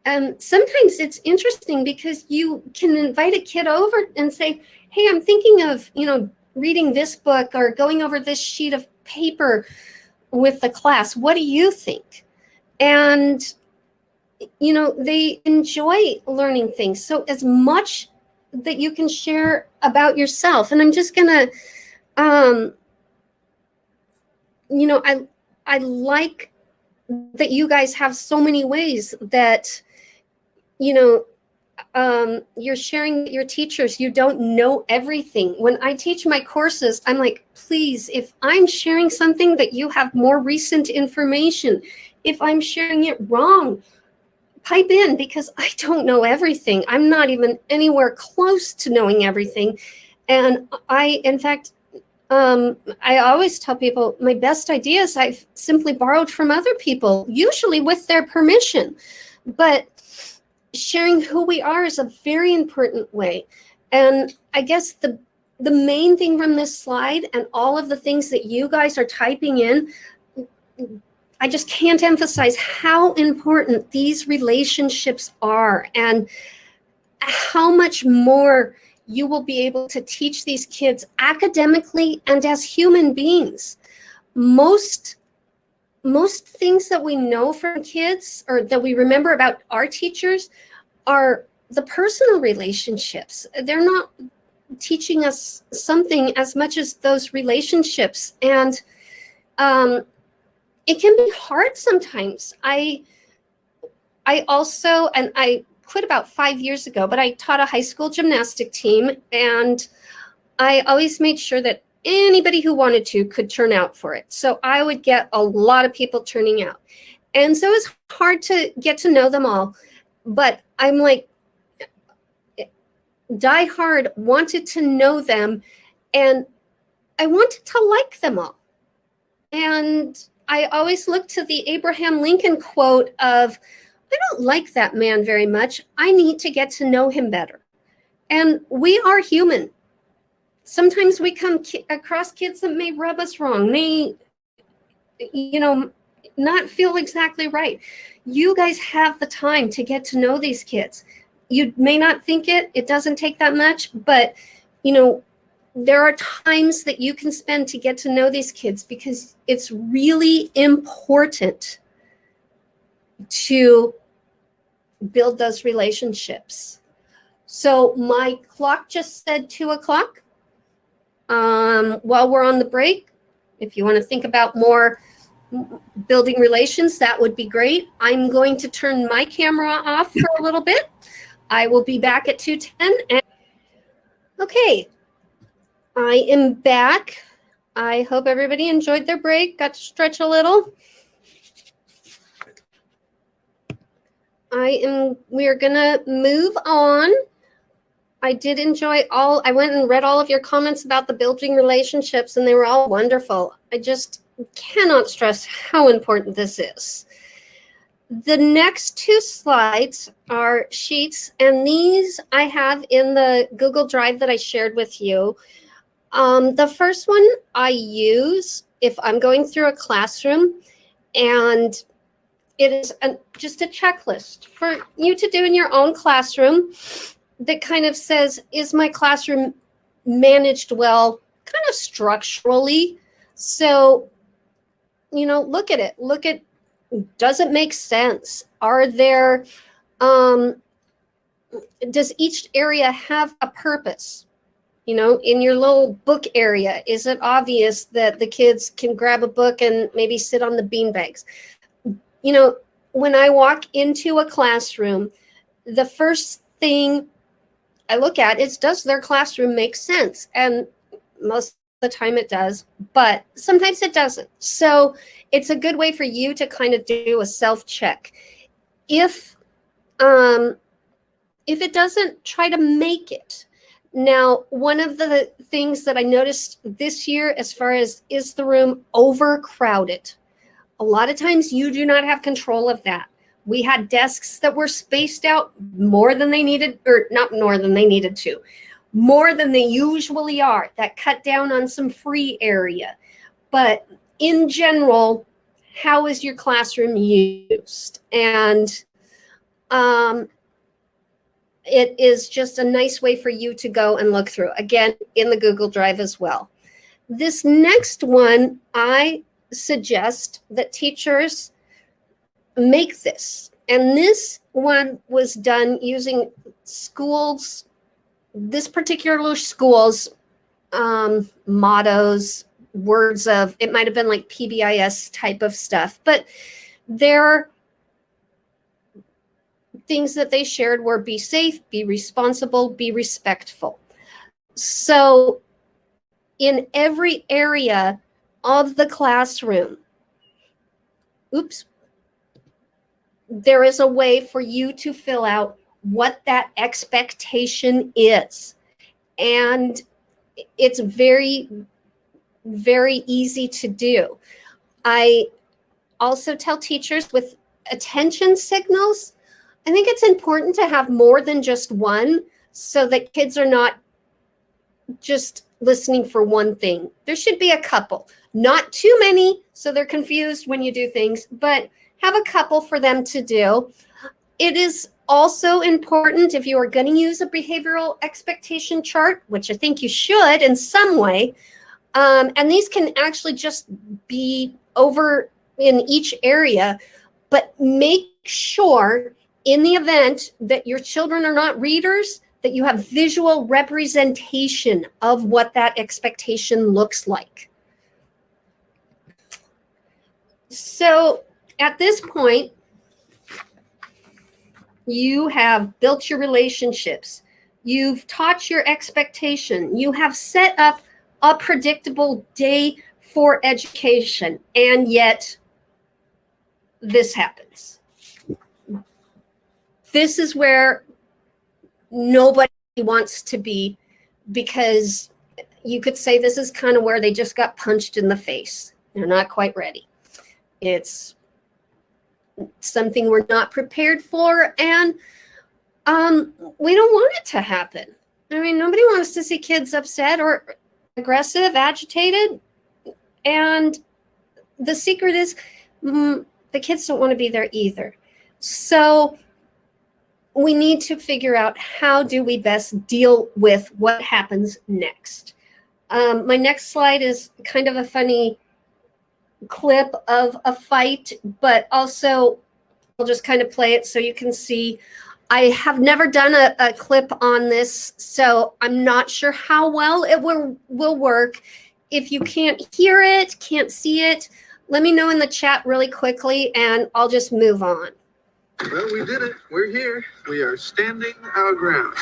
[SPEAKER 1] Sometimes it's interesting because you can invite a kid over and say, hey, I'm thinking of, reading this book or going over this sheet of paper with the class. What do you think? And, they enjoy learning things. So as much that you can share about yourself. And I'm just going to, I like that you guys have so many ways that, you're sharing your teachers. You don't know everything. When I teach my courses, I'm like, please, if I'm sharing something that you have more recent information, if I'm sharing it wrong, pipe in, because I don't know everything. I'm not even anywhere close to knowing everything. And in fact, I always tell people my best ideas I've simply borrowed from other people, usually with their permission. But sharing who we are is a very important way. And I guess the main thing from this slide and all of the things that you guys are typing in, I just can't emphasize how important these relationships are and how much more you will be able to teach these kids academically and as human beings. Most things that we know from kids or that we remember about our teachers are the personal relationships. They're not teaching us something as much as those relationships. And it can be hard sometimes. I also, and I quit about 5 years ago, but I taught a high school gymnastic team, and I always made sure that anybody who wanted to could turn out for it. So I would get a lot of people turning out. And so it's hard to get to know them all. But I'm like, die hard, wanted to know them, and I wanted to like them all. And I always look to the Abraham Lincoln quote of, I don't like that man very much. I need to get to know him better. And we are human. Sometimes we come across kids that may rub us wrong, may, not feel exactly right. You guys have the time to get to know these kids. You may not think it doesn't take that much, but, there are times that you can spend to get to know these kids because it's really important to build those relationships. So my clock just said 2 o'clock. While we're on the break, if you want to think about more building relations, that would be great. I'm going to turn my camera off for a little bit. I will be back at 2:10. And okay, I am back. I hope everybody enjoyed their break, got to stretch a little. We are gonna move on. I did enjoy I went and read all of your comments about the building relationships, and they were all wonderful. I just cannot stress how important this is. The next two slides are sheets, and these I have in the Google Drive that I shared with you. The first one I use if I'm going through a classroom, and it is just a checklist for you to do in your own classroom that kind of says, is my classroom managed well, kind of structurally? So, look at it. Look at, does it make sense? Are there, does each area have a purpose? In your little book area, is it obvious that the kids can grab a book and maybe sit on the beanbags? When I walk into a classroom, the first thing I look at is, does their classroom make sense? And most of the time it does, but sometimes it doesn't. So it's a good way for you to kind of do a self-check. If it doesn't, try to make it. Now, one of the things that I noticed this year, as far as, is the room overcrowded? A lot of times you do not have control of that. We had desks that were spaced out more than they needed, or not more than they needed to, more than they usually are. That cut down on some free area. But in general, how is your classroom used? And it is just a nice way for you to go and look through. Again, in the Google Drive as well. This next one, I suggest that teachers make this. And this one was done using schools, this particular school's mottos, words of, it might have been like PBIS type of stuff, but their things that they shared were be safe, be responsible, be respectful. So in every area of the classroom, there is a way for you to fill out what that expectation is. And it's very, very easy to do. I also tell teachers with attention signals, I think it's important to have more than just one so that kids are not just listening for one thing. There should be a couple, not too many so they're confused when you do things, but have a couple for them to do. It is also important, if you are going to use a behavioral expectation chart, which I think you should in some way, and these can actually just be over in each area, but make sure in the event that your children are not readers, that you have visual representation of what that expectation looks like. So at this point, you have built your relationships. You've taught your expectation. You have set up a predictable day for education, and yet this happens. This is where nobody wants to be, because you could say this is kind of where they just got punched in the face. They're not quite ready. It's something we're not prepared for, and we don't want it to happen. I mean, nobody wants to see kids upset or aggressive, agitated, and the secret is the kids don't want to be there either. So we need to figure out, how do we best deal with what happens next. My next slide is kind of a funny clip of a fight, but also I'll just kind of play it so you can see. I have never done a clip on this, so I'm not sure how well it will work. If you can't hear it, can't see it, let me know in the chat really quickly and I'll just move on.
[SPEAKER 2] Well, we did it. We're here. We are standing our ground.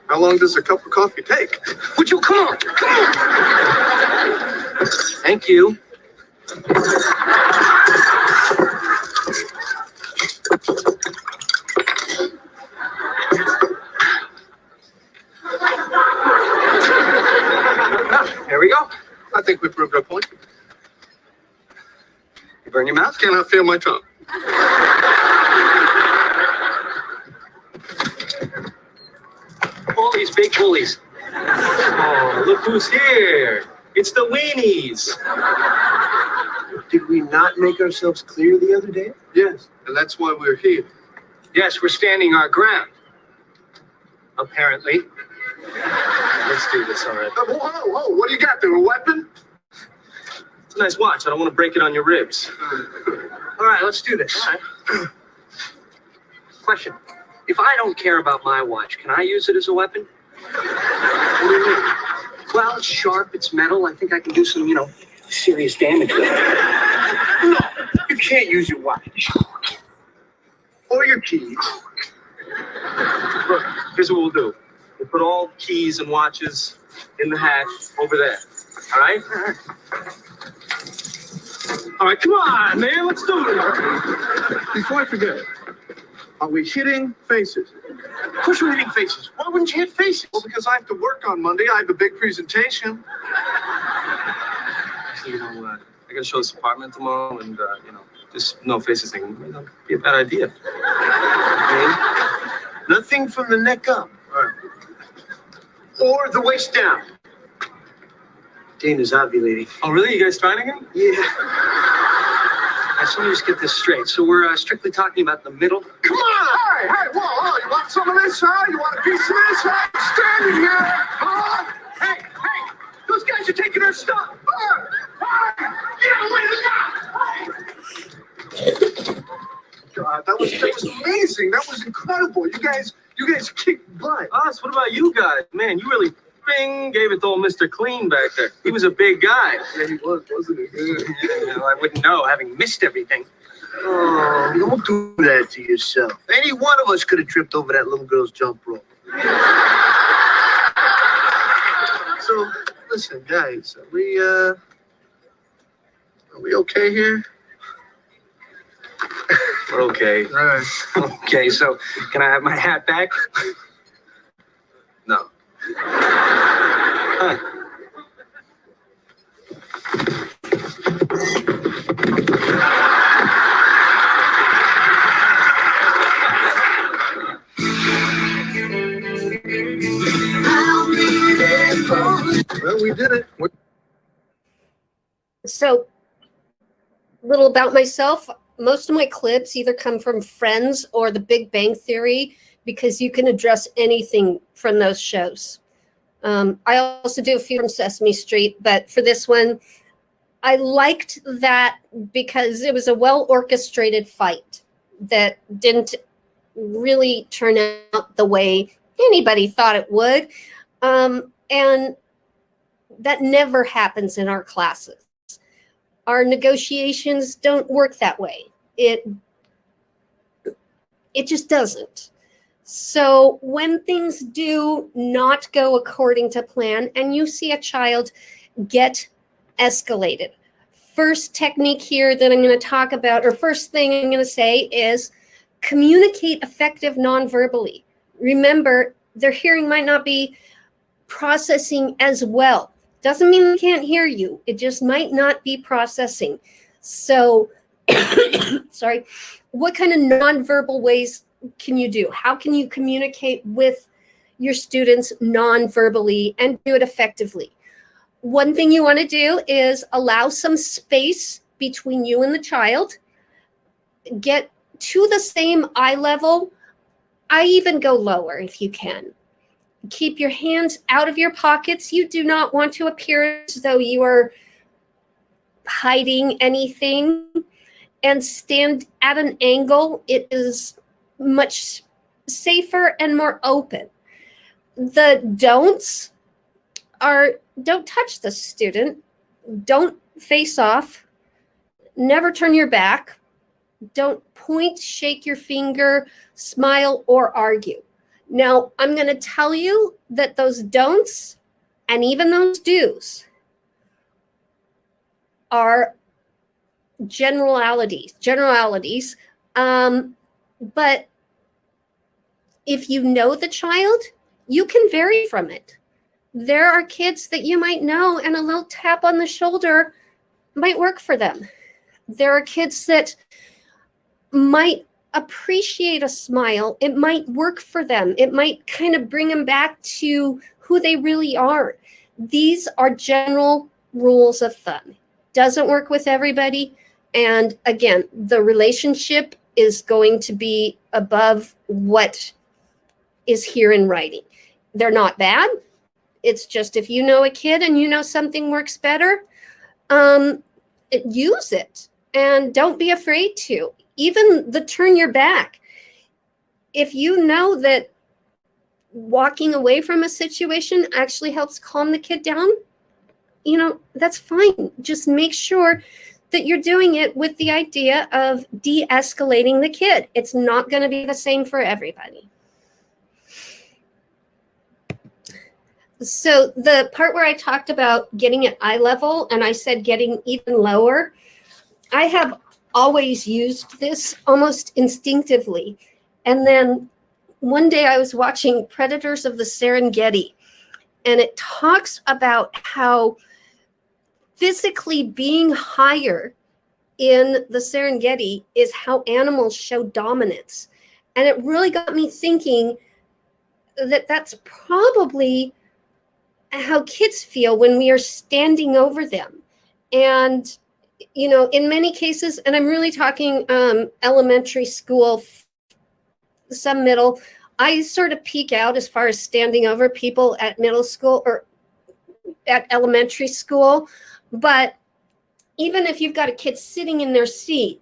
[SPEAKER 2] How long does a cup of coffee take?
[SPEAKER 3] Would you come on? Come on. Thank you. Burn your mouth?
[SPEAKER 2] Cannot feel my tongue.
[SPEAKER 3] Bullies, big bullies. Oh, look who's here. It's the weenies.
[SPEAKER 4] Did we not make ourselves clear the other day?
[SPEAKER 2] Yes, and that's why we're here.
[SPEAKER 3] Yes, we're standing our ground. Apparently. Let's do this, all right?
[SPEAKER 2] Whoa, what do you got there, a weapon?
[SPEAKER 3] It's a nice watch. I don't want to break it on your ribs. All right, let's do this. All right. Question. If I don't care about my watch, can I use it as a weapon?
[SPEAKER 2] What do you mean?
[SPEAKER 3] Well, it's sharp, it's metal. I think I can do some, serious damage with it.
[SPEAKER 4] No, you can't use your watch. Or your keys.
[SPEAKER 3] Look, here's what we'll do. We'll put all keys and watches in the hatch over there. All right? All right, come on, man. Let's do it.
[SPEAKER 2] Before I forget, are we hitting faces?
[SPEAKER 4] Of course we're hitting faces. Why wouldn't you hit faces?
[SPEAKER 2] Well, because I have to work on Monday. I have a big presentation.
[SPEAKER 3] So, I got to show this apartment tomorrow, and, just no faces thing might not be a bad idea.
[SPEAKER 4] Okay? Nothing from the neck up.
[SPEAKER 2] All right.
[SPEAKER 4] Or the waist down. Dana's ovulating.
[SPEAKER 3] Oh, really? You guys trying again?
[SPEAKER 4] Yeah.
[SPEAKER 3] All right, so let me just get this straight. So we're strictly talking about the middle.
[SPEAKER 2] Come on! Hey, whoa, you want some of this, huh? You want a piece of this, huh? I'm standing here, huh?
[SPEAKER 3] Hey, those guys are taking our stuff.
[SPEAKER 2] God, that was amazing. That was incredible. You guys kicked butt.
[SPEAKER 3] Us? What about you guys? Man, you really gave it to old Mr. Clean back there. He was a big guy.
[SPEAKER 2] Yeah, he was, wasn't he?
[SPEAKER 3] Yeah, I wouldn't know, having missed everything.
[SPEAKER 4] Oh, don't do that to yourself. Any one of us could have tripped over that little girl's jump rope.
[SPEAKER 2] So, listen, guys, are we okay here?
[SPEAKER 3] We're okay.
[SPEAKER 2] All right.
[SPEAKER 3] Okay, so can I have my hat back? No. Huh.
[SPEAKER 2] Well, we did it.
[SPEAKER 1] So, little about myself. Most of my clips either come from Friends or The Big Bang Theory, because you can address anything from those shows. I also do a few from Sesame Street, but for this one, I liked that because it was a well-orchestrated fight that didn't really turn out the way anybody thought it would. And that never happens in our classes. Our negotiations don't work that way. It just doesn't. So when things do not go according to plan and you see a child get escalated, first technique here that I'm going to talk about, or first thing I'm going to say, is communicate effective non-verbally. Remember, their hearing might not be processing as well. Doesn't mean they can't hear you. It just might not be processing. So, sorry, what kind of nonverbal ways can you do? How can you communicate with your students non-verbally and do it effectively? One thing you want to do is allow some space between you and the child. Get to the same eye level. I even go lower if you can. Keep your hands out of your pockets. You do not want to appear as though you are hiding anything, and stand at an angle. It is much safer and more open. The don'ts are: don't touch the student, don't face off, never turn your back, don't point, shake your finger, smile, or argue. Now, I'm going to tell you that those don'ts and even those do's are generalities. But if you know the child, you can vary from it. There are kids that you might know, and a little tap on the shoulder might work for them. There are kids that might appreciate a smile. It might work for them. It might kind of bring them back to who they really are. These are general rules of thumb. Doesn't work with everybody. And again, the relationship is going to be above what is here in writing. They're not bad. It's just if you know a kid and you know something works better, use it and don't be afraid to. Even the turn your back. If you know that walking away from a situation actually helps calm the kid down, that's fine. Just make sure that you're doing it with the idea of de-escalating the kid. It's not going to be the same for everybody. So the part where I talked about getting at eye level and I said getting even lower, I have always used this almost instinctively. And then one day I was watching Predators of the Serengeti, and it talks about how physically being higher in the Serengeti is how animals show dominance. And it really got me thinking that that's probably how kids feel when we are standing over them. And, in many cases, and I'm really talking elementary school, some middle, I sort of peak out as far as standing over people at middle school or at elementary school. But even if you've got a kid sitting in their seat,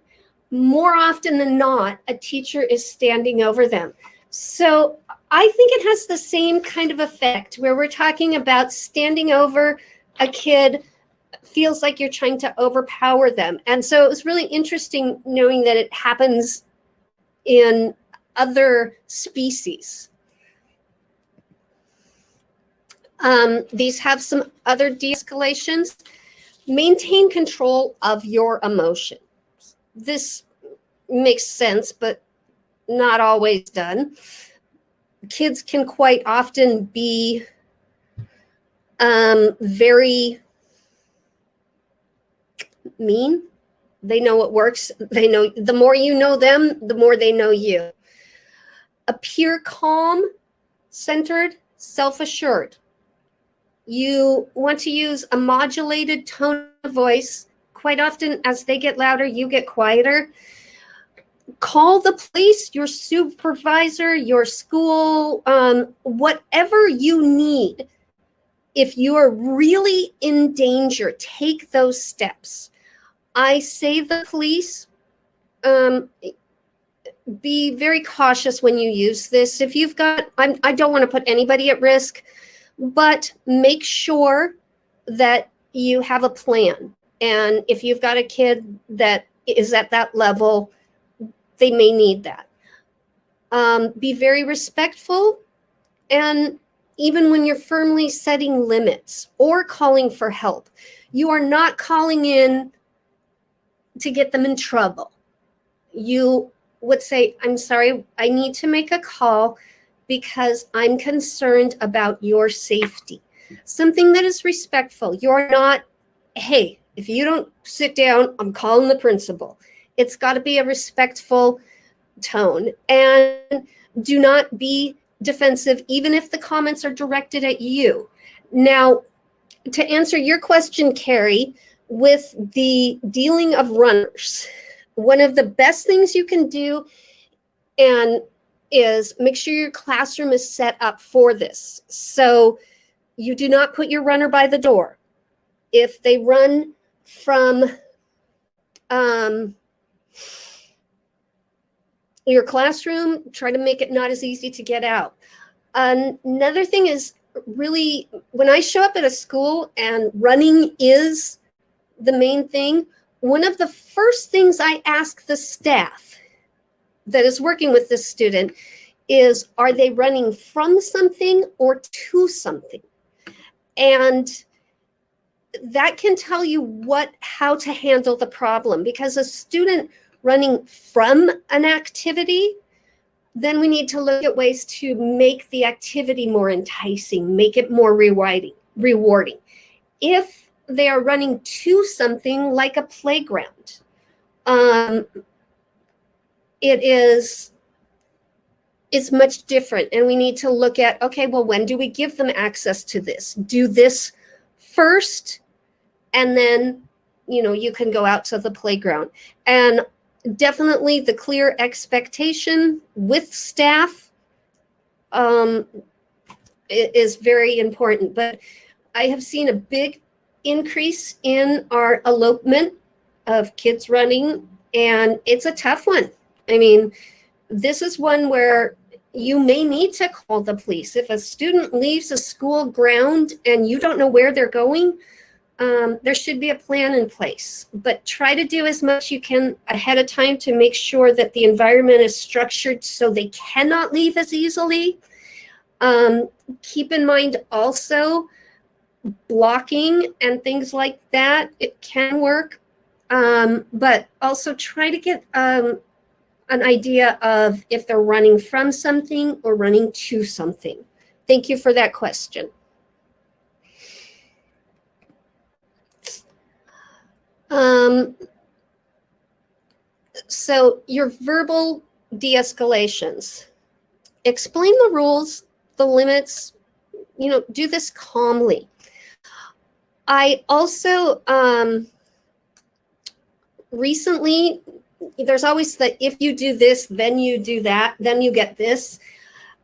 [SPEAKER 1] more often than not, a teacher is standing over them. So I think it has the same kind of effect where we're talking about standing over a kid feels like you're trying to overpower them. And so it was really interesting knowing that it happens in other species. These have some other de-escalations. Maintain control of your emotions. This makes sense, but not always done. Kids can quite often be very mean. They know what works. They know the more you know them, the more they know you. Appear calm, centered, self-assured. You want to use a modulated tone of voice. Quite often, as they get louder, you get quieter. Call the police, your supervisor, your school, whatever you need. If you are really in danger, take those steps. I say the police, be very cautious when you use this. If you've got, I don't want to put anybody at risk, but make sure that you have a plan. And if you've got a kid that is at that level, they may need that. Be very respectful. And even when you're firmly setting limits or calling for help, you are not calling in to get them in trouble. You would say, I'm sorry, I need to make a call because I'm concerned about your safety. Something that is respectful. You're not, hey, if you don't sit down, I'm calling the principal. It's got to be a respectful tone. And do not be defensive, even if the comments are directed at you. Now, to answer your question, Carrie, with the dealing of runners, one of the best things you can do is make sure your classroom is set up for this. So you do not put your runner by the door. If they run from your classroom, try to make it not as easy to get out. Another thing is really, when I show up at a school and running is the main thing, one of the first things I ask the staff that is working with this student is, are they running from something or to something? And that can tell you how to handle the problem, because a student running from an activity, then we need to look at ways to make the activity more enticing, make it more rewarding. If they are running to something like a playground um, it's much different. And we need to look at, okay, well, when do we give them access to this? Do this first, and then, you can go out to the playground. And definitely the clear expectation with staff is very important. But I have seen a big increase in our elopement of kids running, and it's a tough one. I mean, this is one where you may need to call the police. If a student leaves a school ground and you don't know where they're going, there should be a plan in place. But try to do as much you can ahead of time to make sure that the environment is structured so they cannot leave as easily. Keep in mind also blocking and things like that. It can work, but also try to get an idea of if they're running from something or running to something. Thank you for that question. So your verbal de-escalations, explain the rules, the limits, do this calmly. I also, recently, there's always the, if you do this, then you do that, then you get this.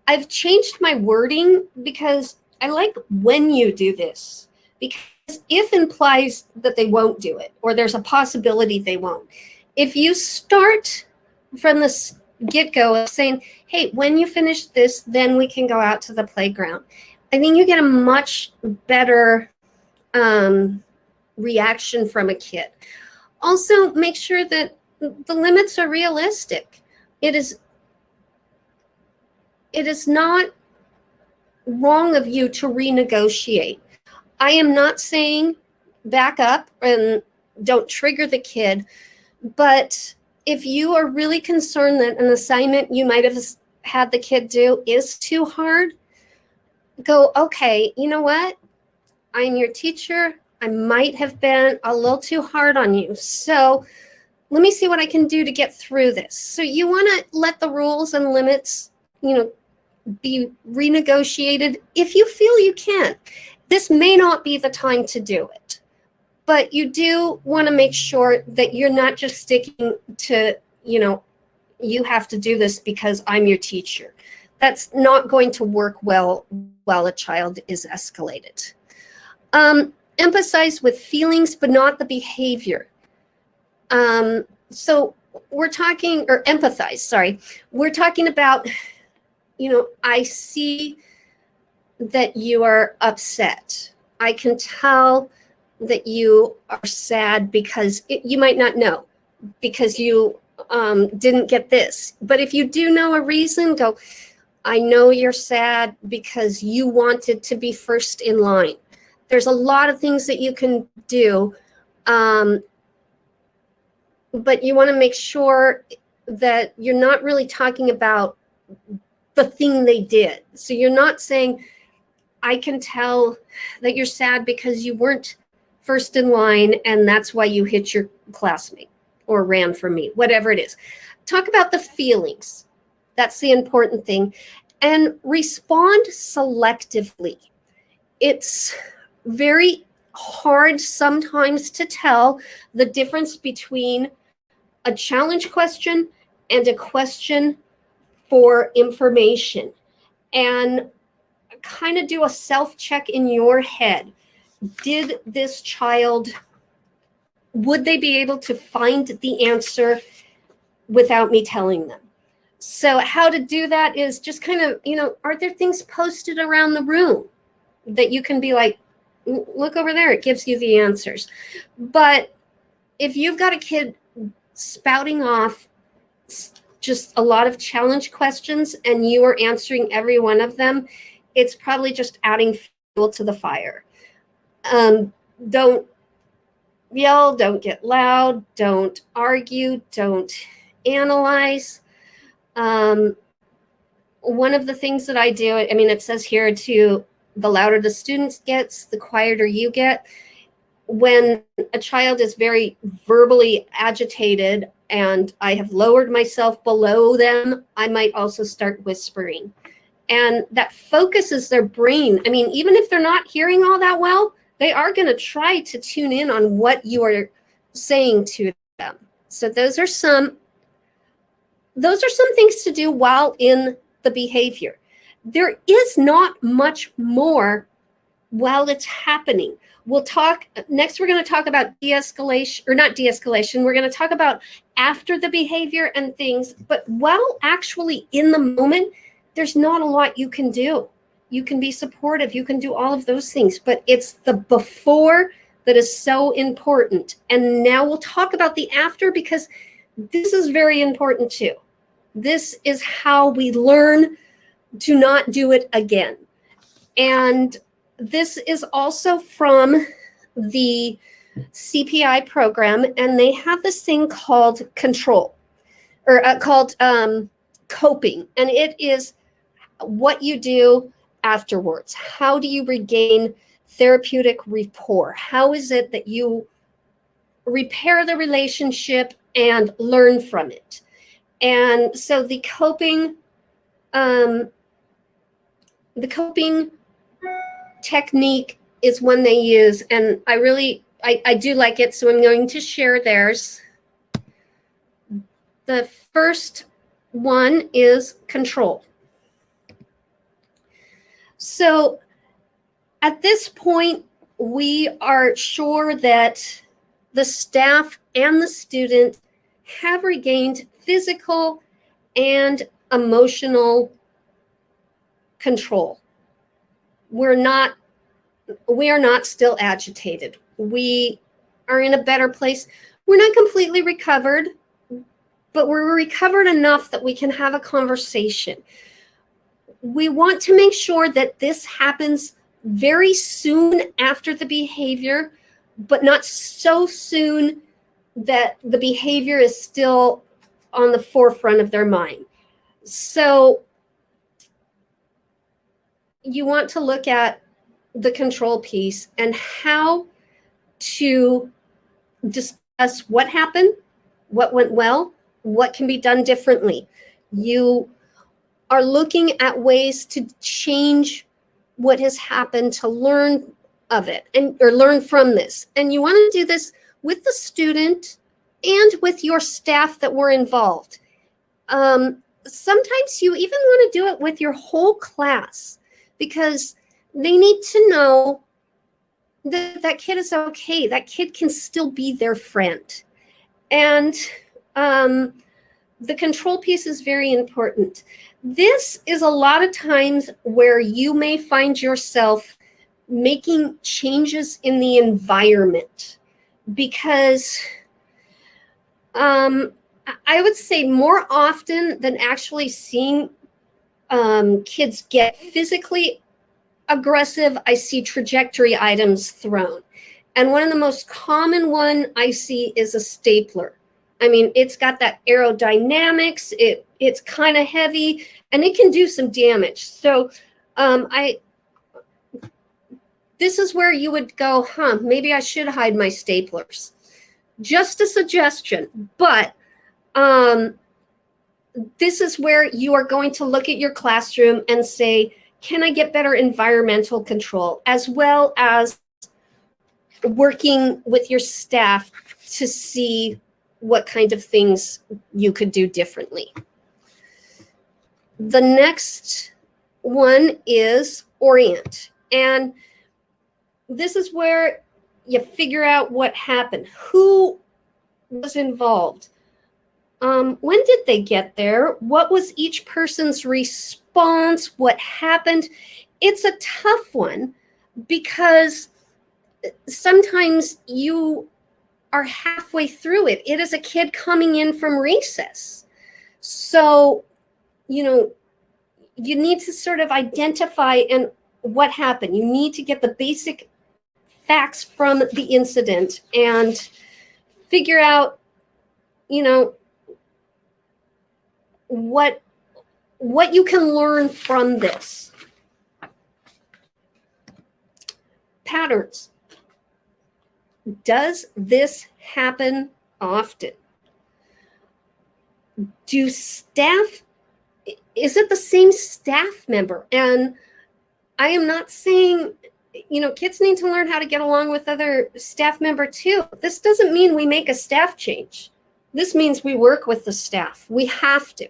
[SPEAKER 1] I've changed my wording because I like when you do this, because if implies that they won't do it, or there's a possibility they won't. If you start from the get-go of saying, hey, when you finish this, then we can go out to the playground, I think you get a much better reaction from a kid. Also, make sure that the limits are realistic. It is not wrong of you to renegotiate. I am not saying back up and don't trigger the kid, but if you are really concerned that an assignment you might have had the kid do is too hard, go, okay, you know what? I'm your teacher. I might have been a little too hard on you. So let me see what I can do to get through this. So you want to let the rules and limits, be renegotiated if you feel you can. This may not be the time to do it, but you do want to make sure that you're not just sticking to, you have to do this because I'm your teacher. That's not going to work well while a child is escalated. Emphasize with feelings, but not the behavior. So we're talking, or empathize, sorry. We're talking about, I see that you are upset. I can tell that you are sad because you might not know, because you didn't get this. But if you do know a reason, go, I know you're sad because you wanted to be first in line. There's a lot of things that you can do, but you want to make sure that you're not really talking about the thing they did. So you're not saying, I can tell that you're sad because you weren't first in line and that's why you hit your classmate or ran from me, whatever it is. Talk about the feelings. That's the important thing. And respond selectively. It's very hard sometimes to tell the difference between a challenge question and a question for information, and kind of do a self-check in your head. Did this child, would they be able to find the answer without me telling them? So how to do that is just kind of, are there things posted around the room that you can be like, look over there, it gives you the answers. But if you've got a kid spouting off just a lot of challenge questions and you are answering every one of them, it's probably just adding fuel to the fire. Don't yell, don't get loud, don't argue, don't analyze. One of the things that I do, it says here too, the louder the student gets, the quieter you get. when a child is very verbally agitated and I have lowered myself below them, I might also start whispering. And that focuses their brain. I mean, even if they're not hearing all that well, they are going to try to tune in on what you are saying to them. So those are some things to do while in the behavior. There is not much more while it's happening. We'll talk next. We're going to talk about de-escalation, or not de-escalation. We're going to talk about after the behavior and things. But while actually in the moment, there's not a lot you can do. You can be supportive. You can do all of those things. But it's the before that is so important. And now we'll talk about the after, because this is very important too. This is how we learn to not do it again. And this is also from the CPI program, and they have this thing called control, or called coping. And it is what you do afterwards. How do you regain therapeutic rapport? How is it that you repair the relationship and learn from it? And so the coping technique is one they use, and I do like it, so I'm going to share theirs. The first one is control. So at this point, we are sure that the staff and the student have regained physical and emotional control. We are not still agitated. We are in a better place. We're not completely recovered, but we're recovered enough that we can have a conversation. We want to make sure that this happens very soon after the behavior, but not so soon that the behavior is still on the forefront of their mind. So you want to look at the control piece and how to discuss what happened, what went well, what can be done differently. You are looking at ways to change what has happened, to learn of it or learn from this. And you want to do this with the student and with your staff that were involved. Sometimes you even want to do it with your whole class, because they need to know that that kid is okay. That kid can still be their friend. And the control piece is very important. This is a lot of times where you may find yourself making changes in the environment, because I would say more often than actually seeing kids get physically aggressive, I see trajectory items thrown. And one of the most common one I see is a stapler. I mean, it's got that aerodynamics, it's kind of heavy, and it can do some damage. So this is where you would go, maybe I should hide my staplers. Just a suggestion, but this is where you are going to look at your classroom and say, can I get better environmental control, as well as working with your staff to see what kind of things you could do differently. The next one is orient. And this is where you figure out what happened, who was involved. When did they get there? What was each person's response? What happened? It's a tough one, because sometimes you are halfway through it. It is a kid coming in from recess. So, you need to sort of identify and what happened. You need to get the basic facts from the incident and figure out, what you can learn from this. Patterns. Does this happen often? Do staff, is it the same staff member? And I am not saying, kids need to learn how to get along with other staff member too. This doesn't mean we make a staff change. This means we work with the staff. We have to.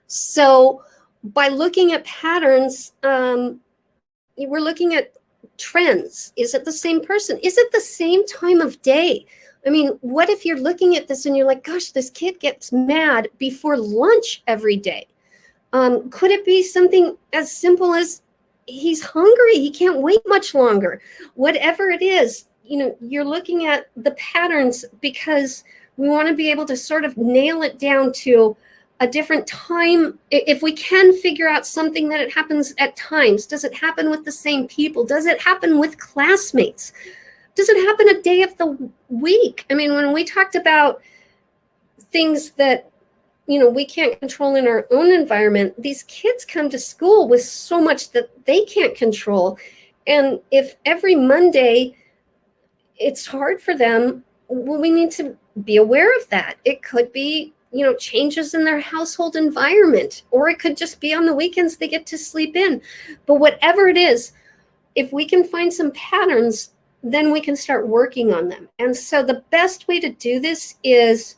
[SPEAKER 1] So by looking at patterns, we're looking at trends. Is it the same person? Is it the same time of day? I mean, what if you're looking at this and you're like, gosh, this kid gets mad before lunch every day? Could it be something as simple as he's hungry, he can't wait much longer? Whatever it is, you're looking at the patterns, because we want to be able to sort of nail it down to a different time. If we can figure out something that it happens at times, does it happen with the same people? Does it happen with classmates? Does it happen a day of the week? I mean, when we talked about things that, we can't control in our own environment, these kids come to school with so much that they can't control. And if every Monday it's hard for them, well, we need to be aware of that. It could be, changes in their household environment, or it could just be on the weekends they get to sleep in. But whatever it is, if we can find some patterns, then we can start working on them. And so the best way to do this is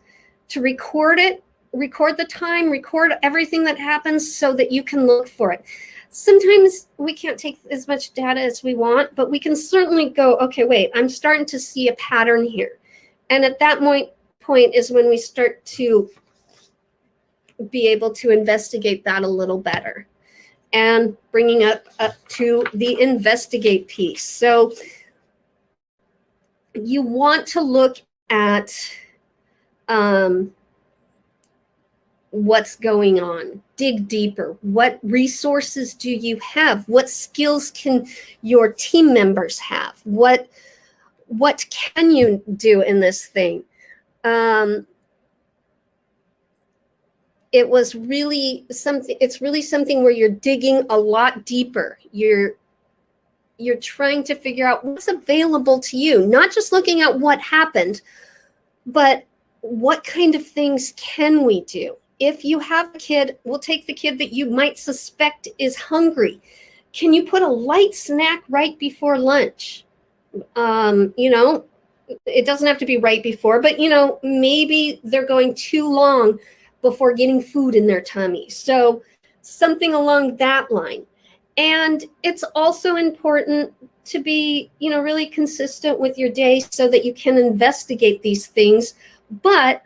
[SPEAKER 1] to record it, record the time, record everything that happens so that you can look for it. Sometimes we can't take as much data as we want, but we can certainly go, okay, wait, I'm starting to see a pattern here. And at that point is when we start to be able to investigate that a little better. And bringing up to the investigate piece. So you want to look at what's going on, dig deeper. What resources do you have? What skills can your team members have? What can you do in this thing? It's really something where you're digging a lot deeper. You're trying to figure out what's available to you, not just looking at what happened, but what kind of things can we do? If you have a kid, we'll take the kid that you might suspect is hungry. Can you put a light snack right before lunch? It doesn't have to be right before, but maybe they're going too long before getting food in their tummy. So something along that line. And it's also important to be, really consistent with your day so that you can investigate these things, but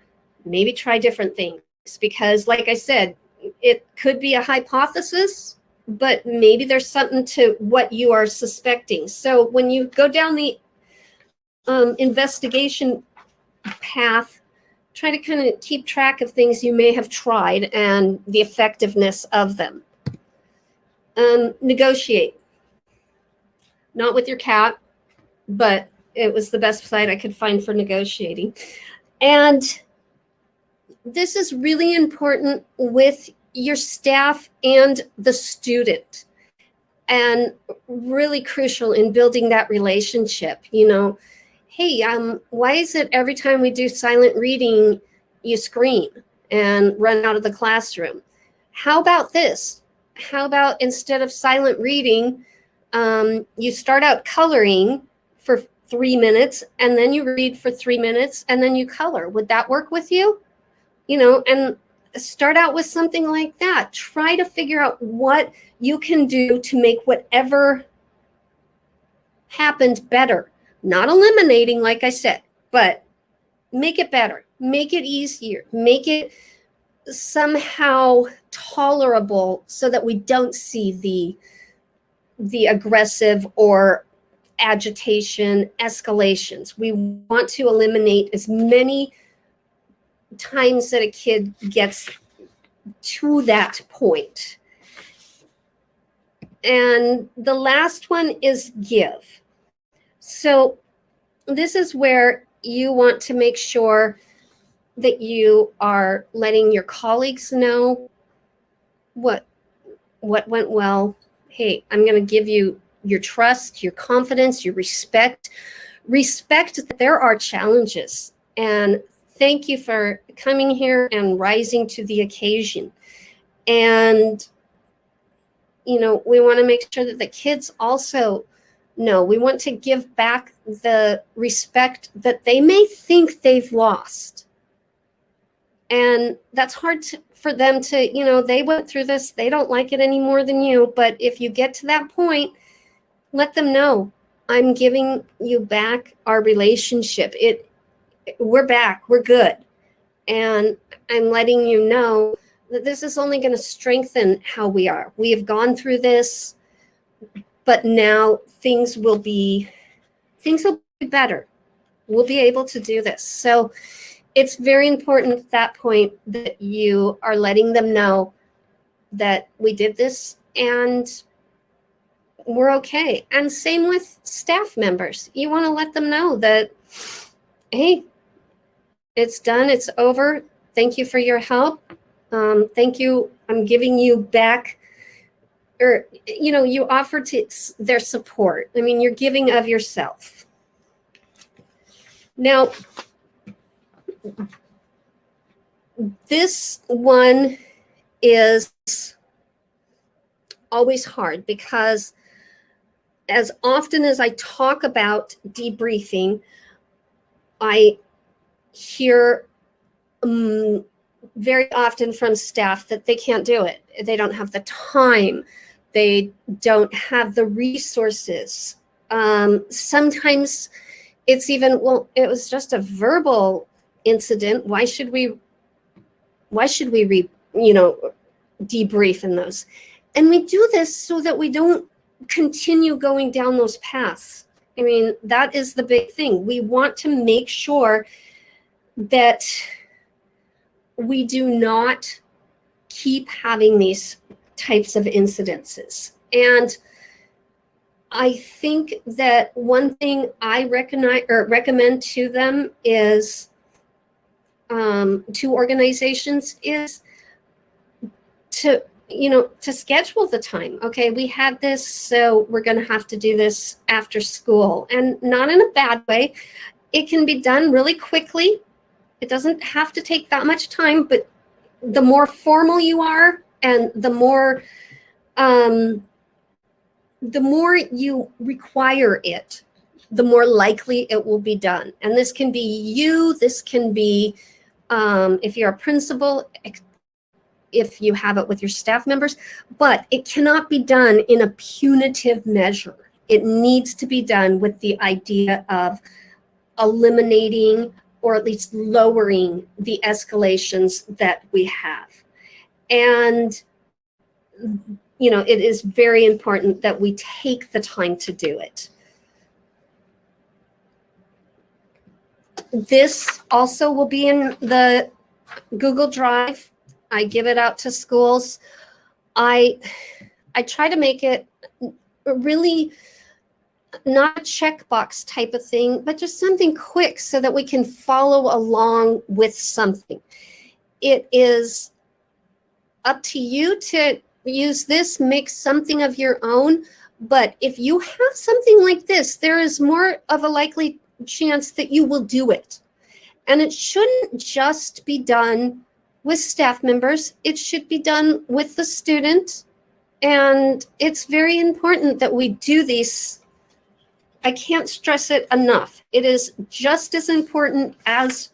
[SPEAKER 1] maybe try different things. Because like I said, it could be a hypothesis, but maybe there's something to what you are suspecting. So when you go down the investigation path, try to kind of keep track of things you may have tried and the effectiveness of them. Negotiate. Not with your cat, but it was the best site I could find for negotiating. And this is really important with your staff and the student, and really crucial in building that relationship. Hey, why is it every time we do silent reading, you scream and run out of the classroom? How about this? How about instead of silent reading, you start out coloring for 3 minutes, and then you read for 3 minutes, and then you color? Would that work with you? And start out with something like that. Try to figure out what you can do to make whatever happened better. Not eliminating, like I said, but make it better, make it easier, make it somehow tolerable so that we don't see the aggressive or agitation escalations. We want to eliminate as many times that a kid gets to that point. And the last one is give. So this is where you want to make sure that you are letting your colleagues know what went well. Hey, I'm going to give you your trust, your confidence, your respect. respect that there are challenges, and thank you for coming here and rising to the occasion. And, you know, we want to make sure that the kids also know. We want to give back the respect that they may think they've lost. And that's hard for them to, you know, they went through this, they don't like it any more than you. But if you get to that point, let them know, I'm giving you back our relationship. We're back, we're good. And I'm letting you know that this is only going to strengthen how we are. We have gone through this, but now things will be better. We'll be able to do this. So it's very important at that point that you are letting them know that we did this and we're okay. And same with staff members. You want to let them know that, hey, it's done, it's over. Thank you for your help. Thank you. I'm giving you back, or, you know, you offer to their support. I mean, you're giving of yourself. Now, this one is always hard because as often as I talk about debriefing, I hear very often from staff that they can't do it. They don't have the time. They don't have the resources. Sometimes it's even, well, it was just a verbal incident. Why should we debrief in those? And we do this so that we don't continue going down those paths. I mean, that is the big thing. We want to make sure that we do not keep having these types of incidences. And I think that one thing I recommend to them is, to organizations, is to schedule the time. Okay, we had this, so we're going to have to do this after school, and not in a bad way. It can be done really quickly. It doesn't have to take that much time, but the more formal you are and the more you require it, the more likely it will be done. And this can be you, this can be, if you're a principal, if you have it with your staff members, but it cannot be done in a punitive measure. It needs to be done with the idea of eliminating or at least lowering the escalations that we have. And, you know, it is very important that we take the time to do it. This also will be in the Google Drive. I give it out to schools. I try to make it really not a checkbox type of thing, but just something quick so that we can follow along with something. It is up to you to use this, make something of your own. But if you have something like this, there is more of a likely chance that you will do it. And it shouldn't just be done with staff members. It should be done with the student. And it's very important that we do these. I can't stress it enough. It is just as important as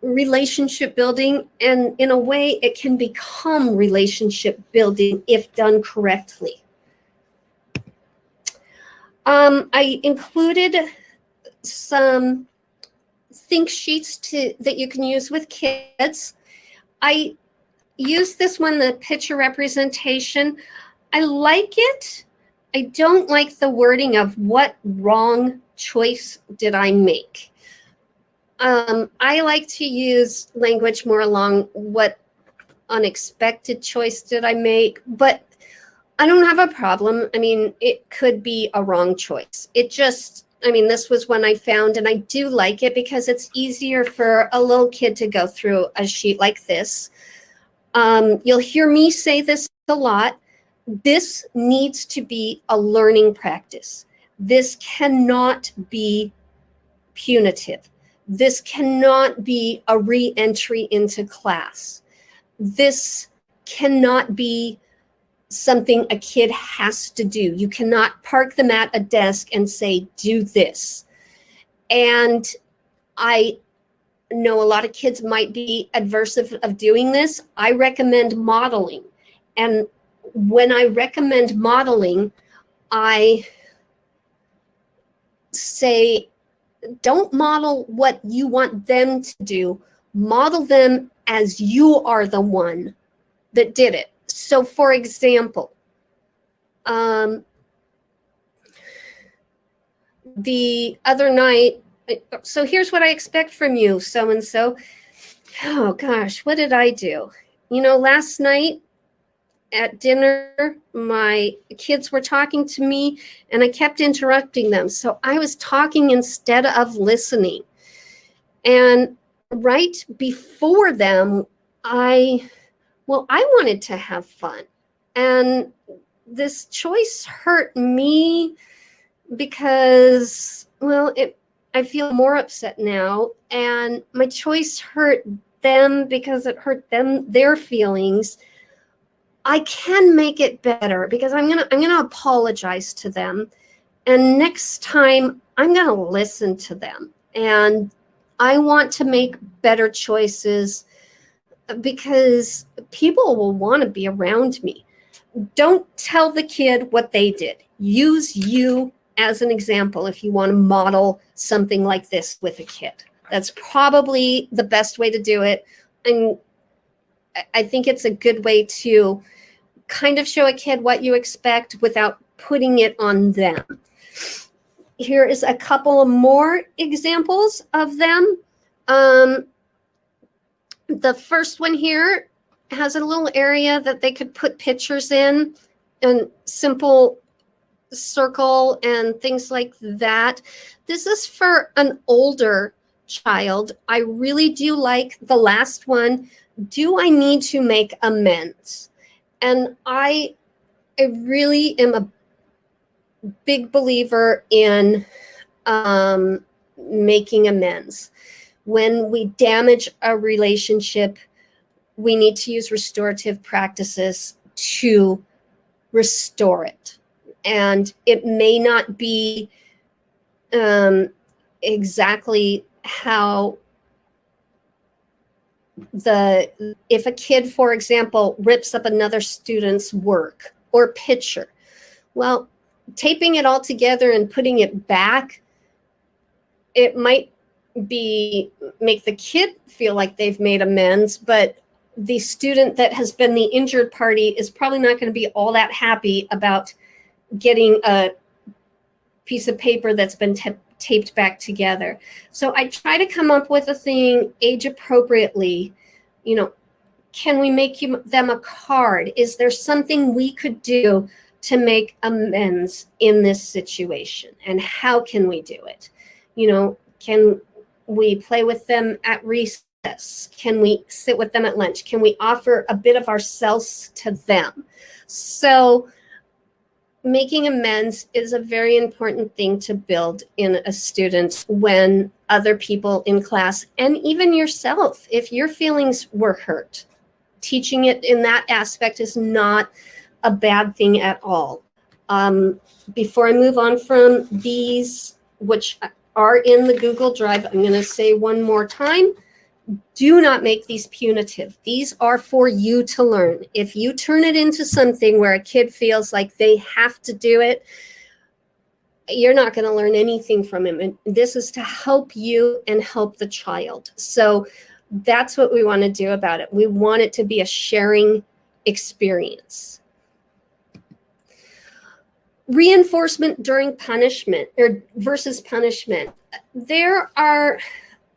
[SPEAKER 1] relationship building, and in a way it can become relationship building if done correctly. I included some think sheets that you can use with kids. I use this one, the picture representation. I like it. I don't like the wording of what wrong choice did I make. I like to use language more along what unexpected choice did I make, but I don't have a problem. I mean, it could be a wrong choice. This was one I found, and I do like it because it's easier for a little kid to go through a sheet like this. You'll hear me say this a lot. This needs to be a learning practice. This cannot be punitive. This cannot be a re-entry into class. This cannot be something a kid has to do. You cannot park them at a desk and say, do this. And I know a lot of kids might be adverse of doing this. I recommend modeling. And when I recommend modeling, I say, don't model what you want them to do. Model them as you are the one that did it. So for example, the other night, so here's what I expect from you, so-and-so. Oh gosh, what did I do? You know, last night at dinner, my kids were talking to me and I kept interrupting them. So I was talking instead of listening. And right before them, I wanted to have fun. And this choice hurt me because, well, I feel more upset now. And my choice hurt them because it hurt them, their feelings. I can make it better because I'm gonna apologize to them. And next time I'm gonna listen to them. And I want to make better choices because people will want to be around me. Don't tell the kid what they did. Use you as an example if you want to model something like this with a kid. That's probably the best way to do it. And I think it's a good way to kind of show a kid what you expect without putting it on them. Here is a couple of more examples of them. The first one here has a little area that they could put pictures in and simple circle and things like that. This is for an older child. I really do like the last one. Do I need to make amends? And I really am a big believer in making amends. When we damage a relationship, we need to use restorative practices to restore it. And it may not be exactly how if a kid, for example, rips up another student's work or picture, well, taping it all together and putting it back, it might make the kid feel like they've made amends, but the student that has been the injured party is probably not going to be all that happy about getting a piece of paper that's been taped back together. So I try to come up with a thing age appropriately. You know, can we make them a card? Is there something we could do to make amends in this situation? And how can we do it? You know, can we play with them at recess? Can we sit with them at lunch? Can we offer a bit of ourselves to them? So making amends is a very important thing to build in a student when other people in class, and even yourself, if your feelings were hurt, teaching it in that aspect is not a bad thing at all. Before I move on from these, which are in the Google Drive, I'm going to say one more time. Do not make these punitive. These are for you to learn. If you turn it into something where a kid feels like they have to do it, you're not going to learn anything from him. And this is to help you and help the child. So that's what we want to do about it. We want it to be a sharing experience. Reinforcement during punishment or versus punishment. There are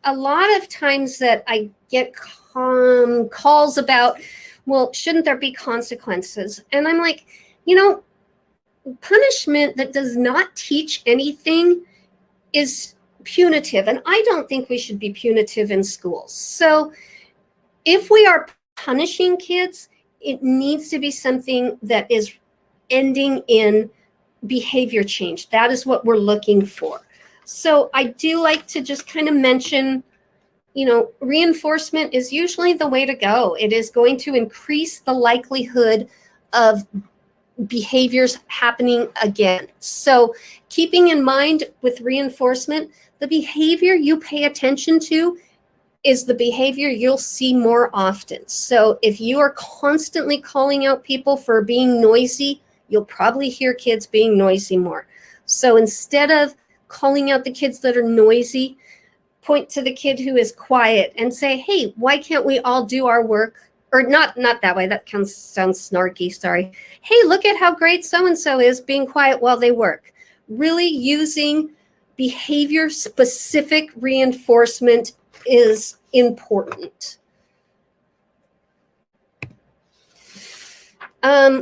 [SPEAKER 1] a lot of times that I get calls about, well, shouldn't there be consequences? And I'm like, you know, punishment that does not teach anything is punitive. And I don't think we should be punitive in schools. So if we are punishing kids, it needs to be something that is ending in behavior change. That is what we're looking for. So I do like to just kind of mention, reinforcement is usually the way to go. It is going to increase the likelihood of behaviors happening again. So keeping in mind with reinforcement, the behavior you pay attention to is the behavior you'll see more often. So if you are constantly calling out people for being noisy, you'll probably hear kids being noisy more. So instead of calling out the kids that are noisy, point to the kid who is quiet and say, hey, why can't we all do our work? Or not that way, that sounds snarky, sorry. Hey, look at how great so-and-so is being quiet while they work. Really using behavior-specific reinforcement is important.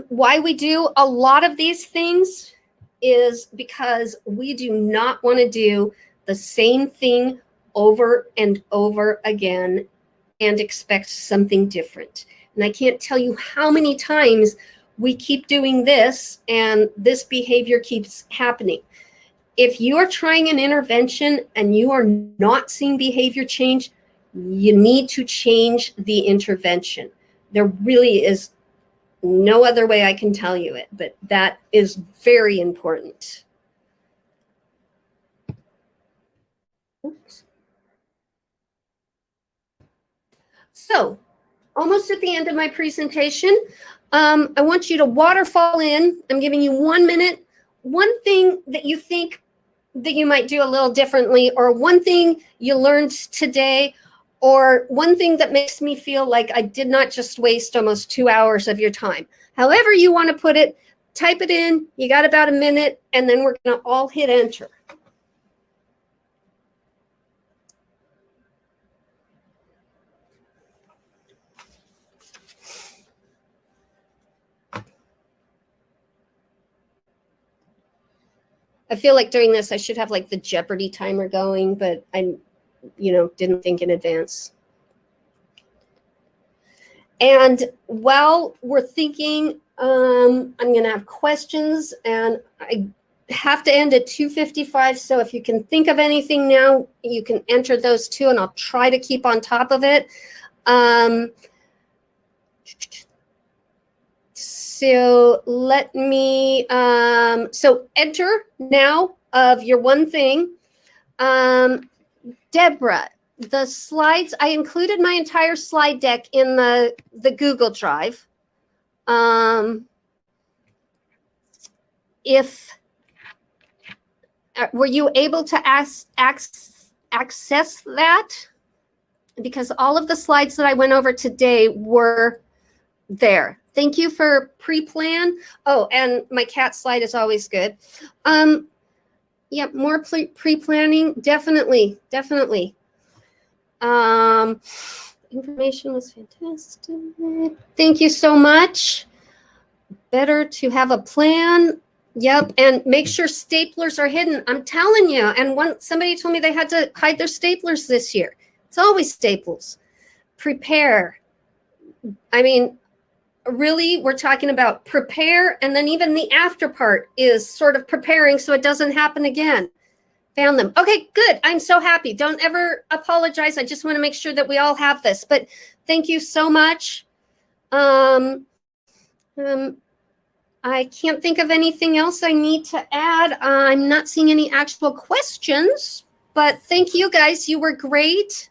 [SPEAKER 1] Why we do a lot of these things is because we do not want to do the same thing over and over again and expect something different. And I can't tell you how many times we keep doing this and this behavior keeps happening. If you are trying an intervention and you are not seeing behavior change, you need to change the intervention. There really is no other way I can tell you it, but that is very important. Oops. So, almost at the end of my presentation, I want you to waterfall in. I'm giving you 1 minute. One thing that you think that you might do a little differently, or one thing you learned today, or one thing that makes me feel like I did not just waste almost 2 hours of your time. However you want to put it, type it in. You got about a minute, and then we're going to all hit enter. I feel like during this, I should have like the Jeopardy timer going, but I, didn't think in advance. And while we're thinking, I'm going to have questions, and I have to end at 2:55. So if you can think of anything now, you can enter those too, and I'll try to keep on top of it. So let me, so enter now of your one thing. Deborah, the slides, I included my entire slide deck in the Google Drive. Were you able to access that? Because all of the slides that I went over today were there. Thank you for pre-plan. Oh, and my cat slide is always good. Yeah, more pre-planning, definitely. Information was fantastic. Thank you so much. Better to have a plan. Yep, and make sure staplers are hidden. I'm telling you. And somebody told me they had to hide their staplers this year. It's always staples. Prepare. I mean, really, we're talking about prepare, and then even the after part is sort of preparing so it doesn't happen again. Found them. Okay, good. I'm so happy. Don't ever apologize. I just want to make sure that we all have this. But thank you so much. I can't think of anything else I need to add. I'm not seeing any actual questions, but thank you guys. You were great.